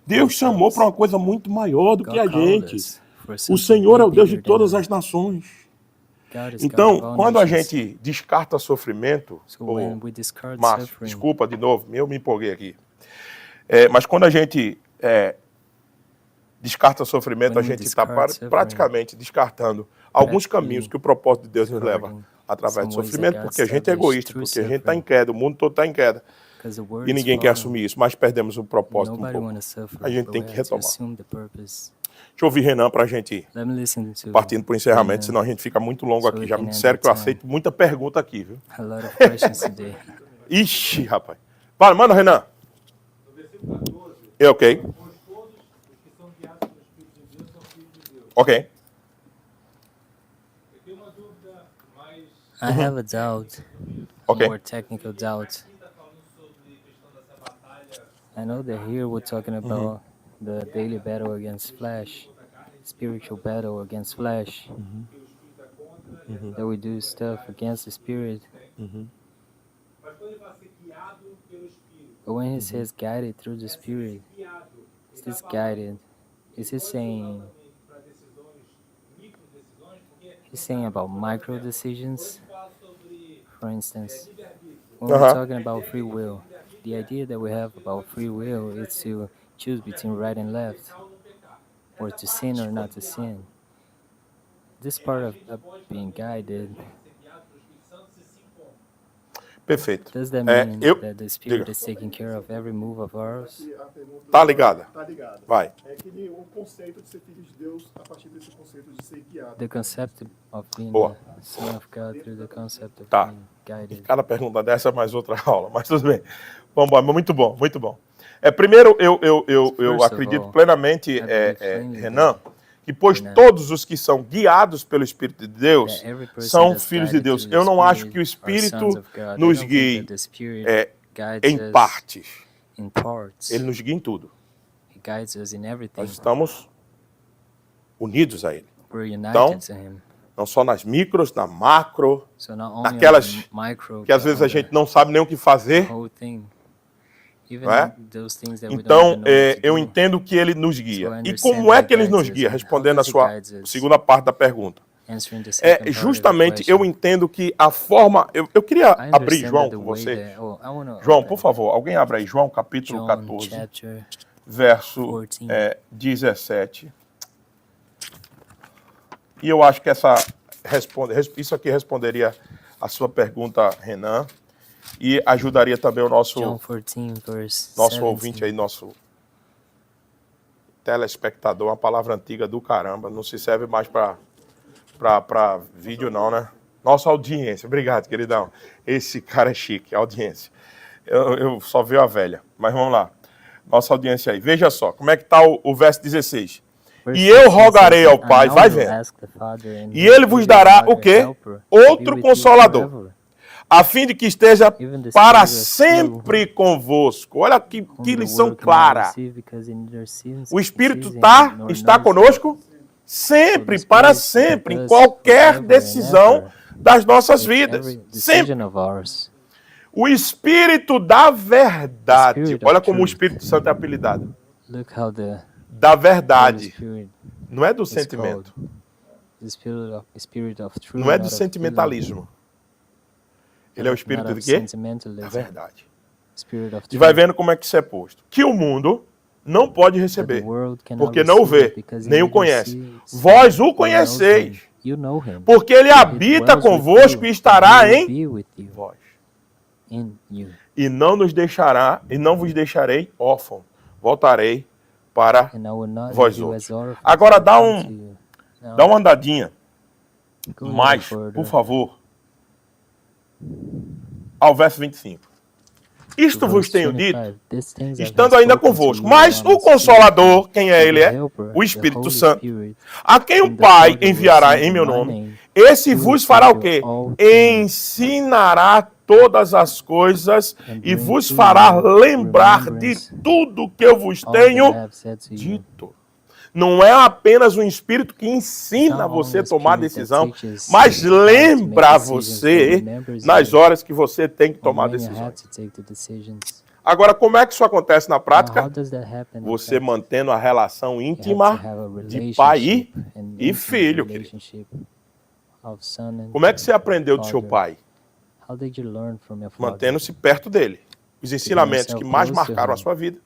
Deus chamou para uma coisa muito maior do que a gente. O Senhor é o Deus de todas as nações. Então, quando a gente descarta sofrimento, Márcio, desculpa de novo, eu me empolguei aqui. Mas quando a gente descarta sofrimento, a gente está praticamente descartando alguns caminhos que o propósito de Deus nos leva através do sofrimento, porque a gente é egoísta, porque a gente está em queda, o mundo todo está em queda. because the word E is ninguém quer falling. assumir isso, mas perdemos o propósito um Nobody pouco. want to suffer, A gente but tem we que have to retomar. assume the purpose. Deixa eu ouvir Renan para a gente ir Let me listen to partindo para o encerramento, Renan. senão a gente fica muito longo So aqui. we Já can me end disseram the que eu time. aceito muita pergunta aqui, viu? A lot of questions today. Ixi, rapaz. Vai, manda, Renan. No versículo 14, É ok. pois todos os que são guiados pelo Espírito de Deus são filhos de Deus. Ok. Eu tenho uma dúvida mais I have a doubt, Ok. more technical doubt. aqui está falando sobre a questão dessa batalha I know that here we're talking about the daily battle against flesh, spiritual battle against flesh, que o Espírito é contra, that we do stuff against the spirit. mas quando ele fala ser guiado pelo Espírito, But when he says guided through the spirit, guiado, is this guided? Is he saying para decisões, micro decisões, porque he's saying about micro decisions? fala sobre For instance, livre-arbítrio. when we're talking about free will, the idea that we have about free will is to choose between right and left, or to sin or not to sin. This part of being guided, Ser guiado pelo Espírito Santo se sim como. Perfeito. does that É, mean eu- that the spirit diga. is taking care of every move of ours? E a pergunta Tá ligada? tá ligada. Vai. É que o conceito de ser filho de Deus, a partir desse conceito de ser guiado. The concept of being Boa. a son of God through the concept of Tá. being guided. Cada pergunta dessa é mais outra aula, mas tudo bem. Vamos embora, muito bom, muito bom. Primeiro, eu First of acredito all, plenamente, I believe plainly Renan, que pois Renan, todos os que são guiados pelo Espírito de Deus that every person são that's filhos de guided Deus. through the Eu não acho Spirit que o are Espírito sons of God. I nos don't think guie that the Spirit é, guides em us partes. in parts. Ele nos guia em tudo. He guides us in everything. Nós estamos unidos a Ele. We're united Então, to Him. Não só nas micros, na macro, So not only naquelas on the micro, que às but vezes on a the gente não sabe nem o que fazer. whole thing. Even Não é? those things that we don't Então, even know what to eu do. entendo que Ele nos guia. So I E understand como é that que Ele He nos guides guia? us. Respondendo How a does He sua guides us? segunda parte da pergunta. Answering the second part of the Justamente eu question. entendo que a forma... Eu queria I abrir understand João that the com way você. that- I wanna João, open por favor, alguém abre aí. João, capítulo John 14, chapter verso 14. 17. E eu acho que isso aqui responderia a sua pergunta, Renan, e ajudaria também o John nosso 14, verse nosso 17. ouvinte aí, nosso telespectador, uma palavra antiga do caramba, não se serve mais para vídeo não, né? Nossa audiência, obrigado, queridão. Esse cara é chique, audiência. Eu só vejo a velha, mas vamos lá. Nossa audiência aí. Veja só, como é que está o verso 16. Verse E eu 16 rogarei says, ao Pai, "And vai now you vendo. ask the Father, and E he ele will vos give dará you o quê? another helper, Outro to be with you Consolador, forever, a fim de que esteja even the para Spirit of sempre convosco. Olha que whom the lição world cannot clara. receive, because it neither sees- O Espírito sees him, nor está knows him. conosco sempre, So the para Spirit sempre, em with us qualquer forever and decisão ever. das nossas With vidas. every Sempre. decision of ours. O Espírito da verdade. Spirit Olha of como o truth. Espírito Santo é apelidado. Look how the Da Holy verdade. Spirit Não é do is sentimento. called. The Spirit of truth, Não é do not of sentimentalismo. Ele é o feeling, Espírito not de of quê? sentimentalism. Da verdade. Spirit of E vai truth. vendo como é que isso é posto. Que o mundo não pode That receber, the world cannot porque não o receive vê, it, because nem it o neither conhece. sees Vós o nor knows conheceis, him. You know him. porque ele He habita dwells with convosco you, e estará and he will em be with you, vós. in you. E não nos deixará, e não vos deixarei órfãos. Voltarei para And I will not vós leave you outros. as orphans, Agora but dá come um- to you. Now, Dá uma andadinha go a little mais, further por favor, ao verso 25. to Isto vos verse tenho 25. dito, These things I've estando ainda spoken to convosco. you Mas while o I'm speaking Consolador, quem é to ele? the É Helper, o the Espírito Holy Santo, Spirit, a quem whom o the Pai Father will enviará send em in meu my nome. name. Esse He will vos fará teach o quê? you all things, Ensinará todas as coisas and e bring vos to fará your lembrar de remembrance tudo que eu vos all that I tenho have said to you. dito. Não é apenas um espírito que ensina Not você a only tomar spirit that decisão, teaches mas you how to make lembra decisions, você but remembers nas you horas que você tem que on tomar when you have decisões. to take the decisions. Agora, como é que isso acontece na Now, how prática? does that happen in Você practice? mantendo a relação You have íntima to have a de pai relationship, an e intimate filho, querido. relationship of son and Como é que você aprendeu do seu father. pai? How did you learn from your father? Mantendo-se perto dele. Os ensinamentos yourself que mais close to marcaram a him. sua vida,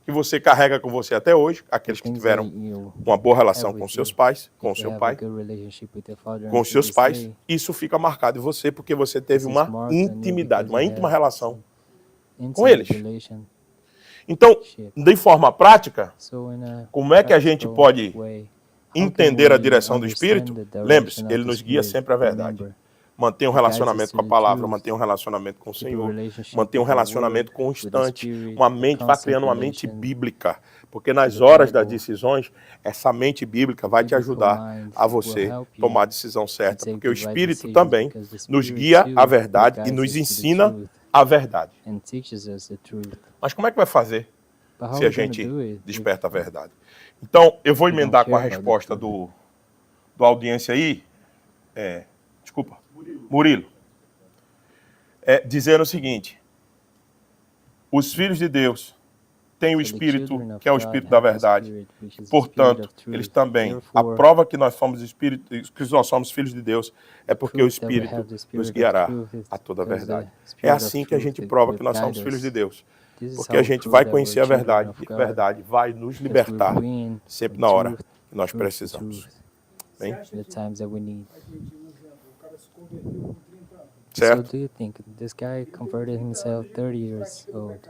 que você carrega com você até hoje, aqueles que Things tiveram that you uma boa relação have com with seus you. pais, com o If you seu have a pai, good relationship with your father com os until seus this pais, day, isso fica marcado em você porque você teve this is uma marked on you intimidade, because uma you íntima have relação intimate eles. relationship. Então, de forma prática, So in a como é que a gente practical pode way, how entender can a we direção do understand Espírito? the direction Lembre-se, of ele the nos guia Spirit? sempre à verdade. Remember, Mantenha um He guides us relacionamento to com a the palavra, truth. mantenha um relacionamento com o Keep a Senhor, relationship mantenha um with the relacionamento Word, with the constante, Spirit, uma mente, vá constant criando uma mente relation bíblica, porque nas the horas das Bible. decisões, essa mente bíblica vai te Biblical ajudar mind a will você help you tomar a decisão to certa, take porque the o right Espírito decisions, também because the nos Spirit guia à too verdade e guides nos us to the ensina truth a verdade. and teaches us the truth. Mas como é que vai fazer But how se are a we going to gente do it if desperta a verdade? Então, eu vou we don't emendar com a care about the resposta truth? do audiência aí, desculpa, Murilo, dizendo o seguinte: os filhos de Deus têm o So the Espírito, children of que é o God Espírito da have the verdade. Spirit, which is the Spirit Portanto, of truth. eles também, a Therefore, prova que nós somos espírito, que nós somos filhos de Deus, é porque o proof that we Espírito have the nos Spirit of guiará truth is a toda a because the verdade. É Spirit of assim que a truth gente prova que will nós somos guide filhos us. de Deus. This is Porque how a we gente prove vai that we're conhecer a children verdade, of e a God, verdade vai nos because we libertar win sempre the na hora truth, que nós prove the precisamos. truth, Bem? the times that we need. O cara se converteu com 30 anos. So Certo? do you think this guy converted himself 30 years old?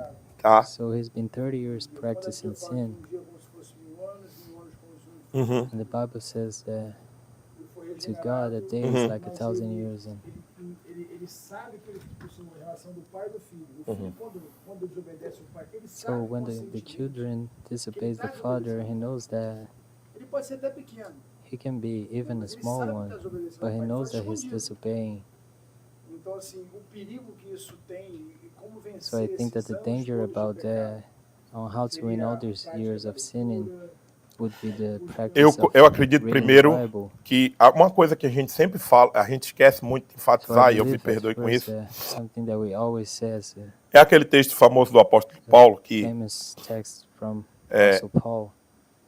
Tá? So he's been 30 years practicing sin. Um dia como se fosse 1000 anos, 1000 anos como se fosse. Uhum. And the Bible says that Foi to regenerado, God a day is like 1,000 years. And ele sabe que ele possui uma relação do pai e do filho. O filho, quando desobedece o pai, ele so sabe when the conscientemente. children disobeys the father, he knows that Ele pode ser até pequeno. he can be even a small one, but he knows that he's disobeying. Então, assim, o perigo que isso tem e como vencer So I think that the esses anos danger todos de about pecado on how to win all these years of sinning would be the Eu, practice of eu acredito reading the primeiro Bible. que há uma coisa que a gente sempre fala, a gente esquece muito de So enfatizar, I e eu me believe at perdoe com first isso, something that we always says, é aquele texto famoso do apóstolo Paulo, que famous text from Apostle Paul.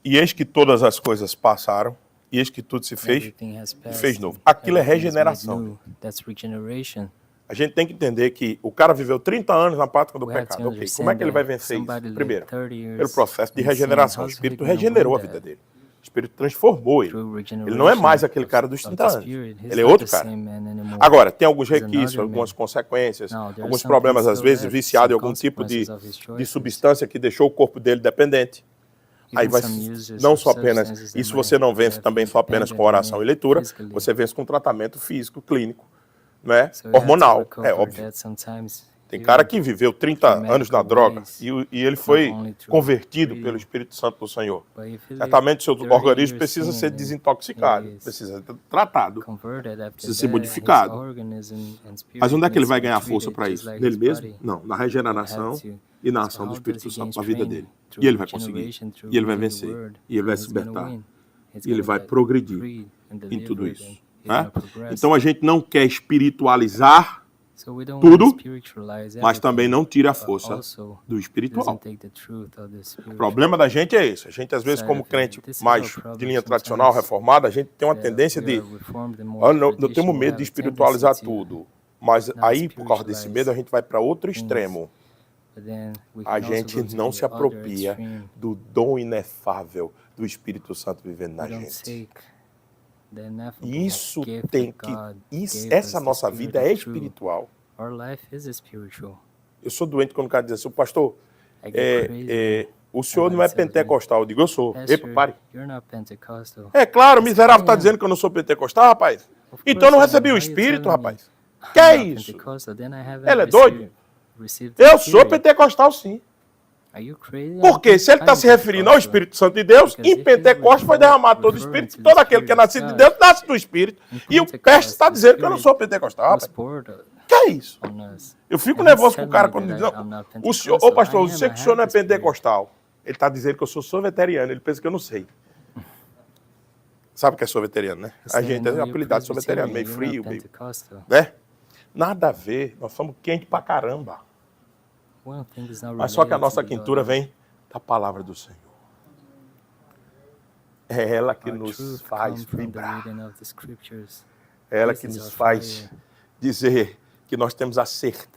e eis que todas as coisas passaram, e eis que tudo se fez, Everything has passed, fez novo. Aquilo é everything is made regeneração. new. That's regeneration. A gente tem que entender que o cara viveu 30 anos na prática do We have to pecado. Ok, understand como é que ele vai that vencer somebody isso? lived Primeiro, 30 years pelo processo de in sin. regeneração. O How's he Espírito gonna regenerou a win vida that? dele. O Espírito transformou ele. Through Ele não é mais regeneration aquele cara dos of 30 the anos. Spirit. He's Ele é not outro the cara. same man anymore. Agora, tem alguns He's requisitos, another algumas man. consequências, Now, there are alguns some problemas, things às still vezes, left, viciado em some algum tipo de consequences of his choices. substância que deixou o corpo dele dependente. Aí Even vai some uses não of só apenas, substances that isso você might não vence have também him só apenas com dependent on oração e it leitura, physically. você vence com tratamento físico, clínico, né? So you have to Hormonal, recover é óbvio. that sometimes, Tem even cara que viveu 30 through anos na medical droga ways, e ele foi only through convertido reading. pelo Espírito Santo do Senhor. But if he lived Certamente seu 30 organismo years precisa ser sinning and desintoxicado, he is precisa ser tratado. converted after Precisa ser that, modificado. his organism and spirit Mas onde é que ele needs vai to be ganhar força treated para just isso? like Nele his mesmo? body Não, na would regeneração have to. e na So ação do how Espírito does he Santo gain na vida strength? dele. Through E ele vai conseguir. regeneration, through E ele vai reading the vencer. word. E ele vai And se he's gonna libertar. win. He's E ele gonna vai get progredir freed and em tudo delivered, isso. and he's Né? gonna progress. Então a gente não quer espiritualizar, So we don't tudo, want to spiritualize mas também everything, não tira a but força also do espiritual. doesn't take the truth of the O spiritual. problema da gente é isso. A gente, às vezes, Side como of it. crente This is mais our problem de linha sometimes, tradicional, reformada, a gente tem uma that tendência we de. are reformed and more Eu tenho traditional, medo have de a espiritualizar tendency to tudo. Mas not aí, por causa desse spiritualize medo, a gente vai para outro things. extremo. But then we A can also gente go to não the se other apropria extreme. do dom inefável do Espírito Santo vivendo na We don't gente. take the ineffable Isso gift tem that que. God Isso, gave us, essa the nossa Spirit vida of é truth. espiritual. Our life is spiritual. Eu sou doente quando o cara diz assim, pastor, I get crazy. o senhor não é pentecostal. Eu digo, eu sou. Epa, Pastor, pare. you're not Pentecostal. É claro, o miserável está I am. dizendo que eu não sou pentecostal, rapaz. Of Então eu não course I am. recebi o Why you Espírito, telling me rapaz. I'm Que é not isso? Pentecostal? Then I haven't Ele é doido? received the Eu sou Spirit. pentecostal, sim. Are you crazy? Porque se ele está se referindo ao Espírito Santo de Deus, em Pentecostes foi derramado todo o Espírito, e todo aquele que é nascido de Deus nasce do Espírito. E o Peste está dizendo que eu não sou pentecostal, was rapaz. poured Que é isso? on us. Eu fico And nervoso he's com o cara telling quando me diz, that não, I'm not o senhor, ô Pentecostal. pastor, eu I am, sei I que o senhor não é have the Spirit. pentecostal. Ele está dizendo que eu sou sorveteriano, ele pensa que eu não sei. Sabe o que é sorveteriano, né? He's A saying, gente "No, é you're apelidado de sorveteriano, meio Presbyterian, frio, you're not meio, Pentecostal." né? Nada a ver, nós somos quentes pra caramba. One thing is not Mas só que a related nossa to the quintura other. vem da palavra do Senhor. É ela que Our nos truth faz come from the vibrar. reading of the scriptures. É ela This que is nos our faz fire. dizer que nós temos a The word of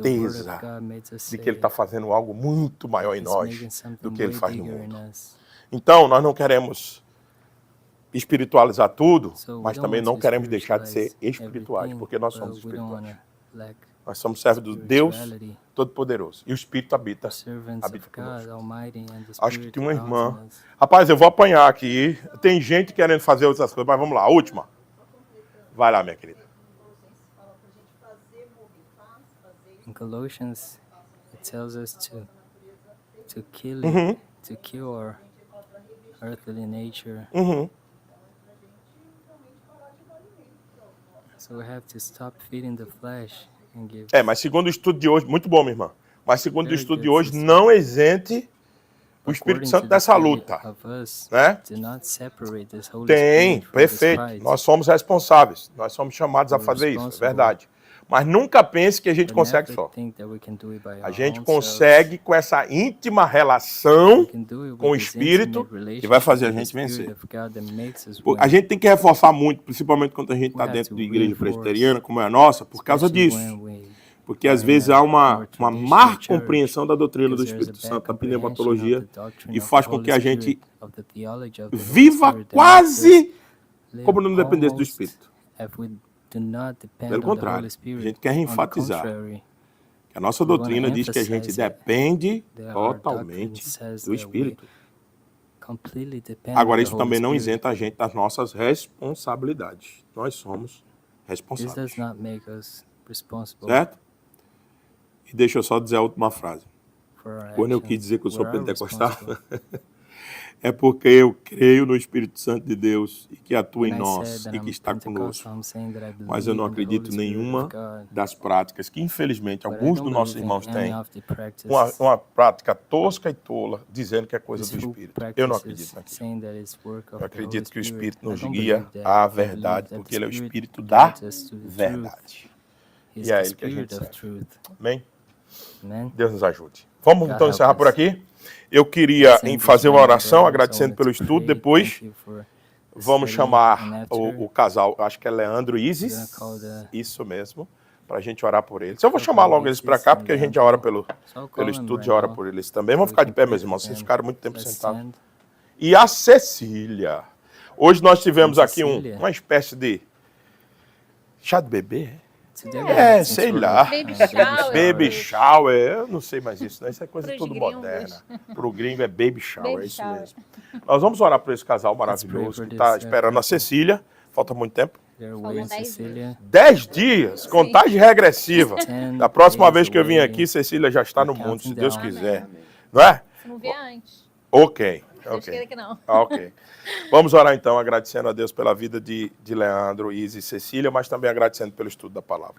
certeza God makes us de que Ele está fazendo algo muito maior em He's nós making something do que Ele way faz no bigger in mundo. us. Então, nós não queremos espiritualizar tudo, So we mas don't também want não to queremos deixar de ser spiritualize espirituais, everything, porque nós but somos we don't espirituais. wanna lack Nós somos servos do Deus spirituality. Todo-Poderoso. E o Espírito habita. servants Habita of God conosco. Almighty and the Acho que Spirit tem uma dwells irmã. in us. Rapaz, eu vou apanhar aqui. Tem gente querendo fazer outras coisas, mas vamos lá. A última. Vai lá, minha querida. In Colossians, it tells us to kill Uhum. it, to kill our earthly nature. Uhum. So we have to stop feeding the flesh and give. Mas segundo o estudo de hoje, muito bom, minha irmã. Mas segundo o Very estudo de good, hoje, sister. não isente o Espírito According Santo to the dessa Spirit luta, of us, né? do not separate this Holy Tem, Spirit from this perfeito. pride. Nós somos responsáveis. Nós somos chamados a We're fazer isso, é responsible. verdade. Mas nunca pense que a gente But consegue never só. think that we can do it by A our gente own consegue com essa íntima relação selves. We can do it com o with this Espírito intimate que vai fazer a relationship with gente the vencer. Spirit of God that makes us A win. gente tem que reforçar muito, principalmente quando a gente está We have dentro to de igreja reinforce, presbiteriana, como é a nossa, por causa especially disso. when we Porque às are in vezes a há uma more má traditional church, compreensão da doutrina do because there's a Espírito bad Santo, da comprehension pneumatologia, of the doctrine e of faz the com Holy que a Spirit, gente of the theology of the Holy viva Spirit that makes us quase live como não dependesse do almost Espírito. if we do not depend Pelo on the Holy contrário, a Spirit. gente quer On the enfatizar contrary, que a nossa we wanna doutrina diz que a gente emphasize it, depende that our doctrine totalmente says do that we Espírito. completely depend Agora, on isso the Holy também não Spirit. isenta a gente das nossas responsabilidades. Nós somos This responsáveis. does not make us responsible Certo? E deixa eu só dizer a última frase. for our Quando eu actions. quis dizer que eu sou We are pentecostal, responsible. é porque eu creio no Espírito Santo de Deus e que atua em When I nós said that e que I'm está Pentecostal, conosco. I'm saying that I Mas eu believe não in the Holy acredito em Spirit of nenhuma God. das práticas que, infelizmente, But I alguns don't dos nossos believe irmãos in any têm. of the practices, Uma prática tosca e tola, dizendo que é coisa these do full Espírito. Eu não practices acredito naquilo. saying that it's work Eu of the Holy acredito que o Spirit. Espírito I nos don't guia believe that. à I believe verdade, that porque the Ele é o Spirit Espírito da guides us to the truth. verdade. He's E é the Ele que a gente Spirit of serve. truth. Amém? Amen. Deus nos ajude. Vamos God então help encerrar por us. aqui. Eu queria Let's end this fazer uma way, oração brothers. I agradecendo wanted pelo to estudo. pray. Depois Thank you for the vamos study. And chamar after, o casal, acho que é Leandro e we're Isis. gonna call the Isso mesmo. Para a gente orar por eles. Eu vou I'll chamar call logo eles para Isis cá, and porque a gente já ora pelo So I'll call them estudo, right já ora now, por eles também. so Vamos we ficar de can pé, pray meus for irmãos. Vocês them. ficaram muito tempo Let's sentados. stand. E a Cecília. Hoje nós tivemos And aqui Cecília. uma espécie de chá de bebê. Today we had some sei sort lá. of, Baby shower. Baby shower, eu não sei mais isso, né? Isso é coisa Pros tudo gringos. moderna. Pro gringo é baby shower, Baby é isso shower. mesmo. Nós vamos orar por esse casal pray maravilhoso for que está this, esperando a couple. Cecília. Falta muito tempo. They're Faltam waiting 10 Cecilia. 10 dias, contagem regressiva. 10 Da próxima days vez que eu vim away. aqui, Cecília já está no We're mundo, se counting Deus down. quiser. Não é? Se não vier antes. Ok, Deus queira ok. que não. Ok. Vamos orar então, agradecendo a Deus pela vida de Leandro, Isis e Cecília, mas também agradecendo pelo estudo da palavra.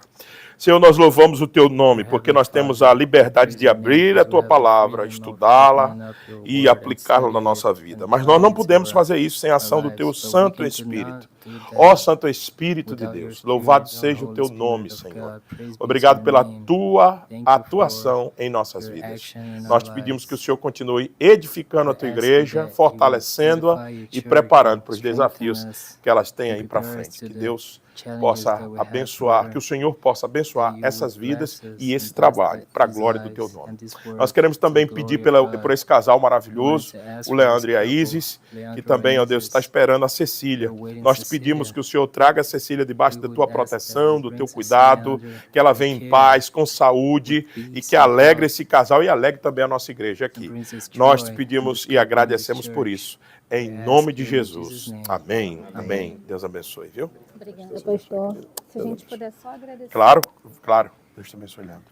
Senhor, nós louvamos o teu nome, porque nós temos a liberdade de abrir a tua palavra, estudá-la e aplicá-la na nossa vida. Mas nós não podemos fazer isso sem a ação do teu Santo Espírito. Ó Santo Espírito de Deus, louvado seja o teu nome, Senhor. Obrigado pela tua atuação em nossas vidas. Nós te pedimos que o Senhor continue edificando a tua igreja, fortalecendo-a e preparando para os desafios que elas têm aí para frente. Que Deus possa abençoar, que o Senhor possa abençoar essas vidas e esse trabalho para a glória do teu nome. Nós queremos também pedir por esse casal maravilhoso, o Leandro e a Isis, que também, ó Deus, está esperando a Cecília. Nós te pedimos que o Senhor traga a Cecília debaixo da tua proteção, do teu cuidado, que ela venha em paz, com saúde e que alegre esse casal e alegre também a nossa igreja aqui. Nós te pedimos e agradecemos por isso. Em nome de Jesus. Amém. Amém. Deus abençoe, viu? Obrigada, pastor. Se a gente puder só agradecer. Claro, claro. Deus te abençoe, Leandro.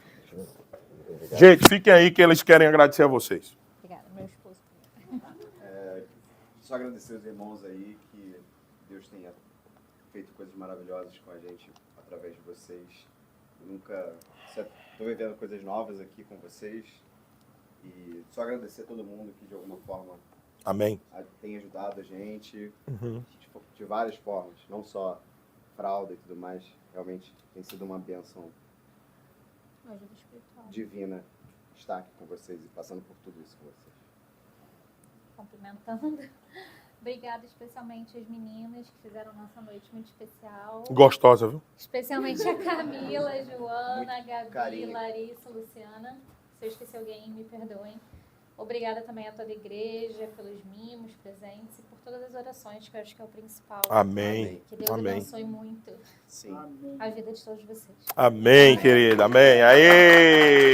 Gente, fiquem aí que eles querem agradecer a vocês. Obrigada, meu esposo. Só agradecer os irmãos aí, que Deus tenha feito coisas maravilhosas com a gente através de vocês. Eu nunca estou vivendo coisas novas aqui com vocês. E só agradecer a todo mundo que de alguma forma Amém. tem ajudado a gente de várias formas, não só fralda e tudo mais. Realmente tem sido uma bênção Ajuda espiritual. divina estar aqui com vocês e passando por tudo isso com vocês. Cumprimentando. Obrigada especialmente às meninas que fizeram nossa noite muito especial. Gostosa, viu? Especialmente a Camila, a Joana, a Gabi, carinho. Larissa, Luciana. Se eu esqueci alguém, me perdoem. Obrigada também a toda a igreja, pelos mimos presentes e por todas as orações, que eu acho que é o principal. Amém. Que Deus Amém. abençoe muito Sim. a vida de todos vocês. Amém, querida. Amém. Aê!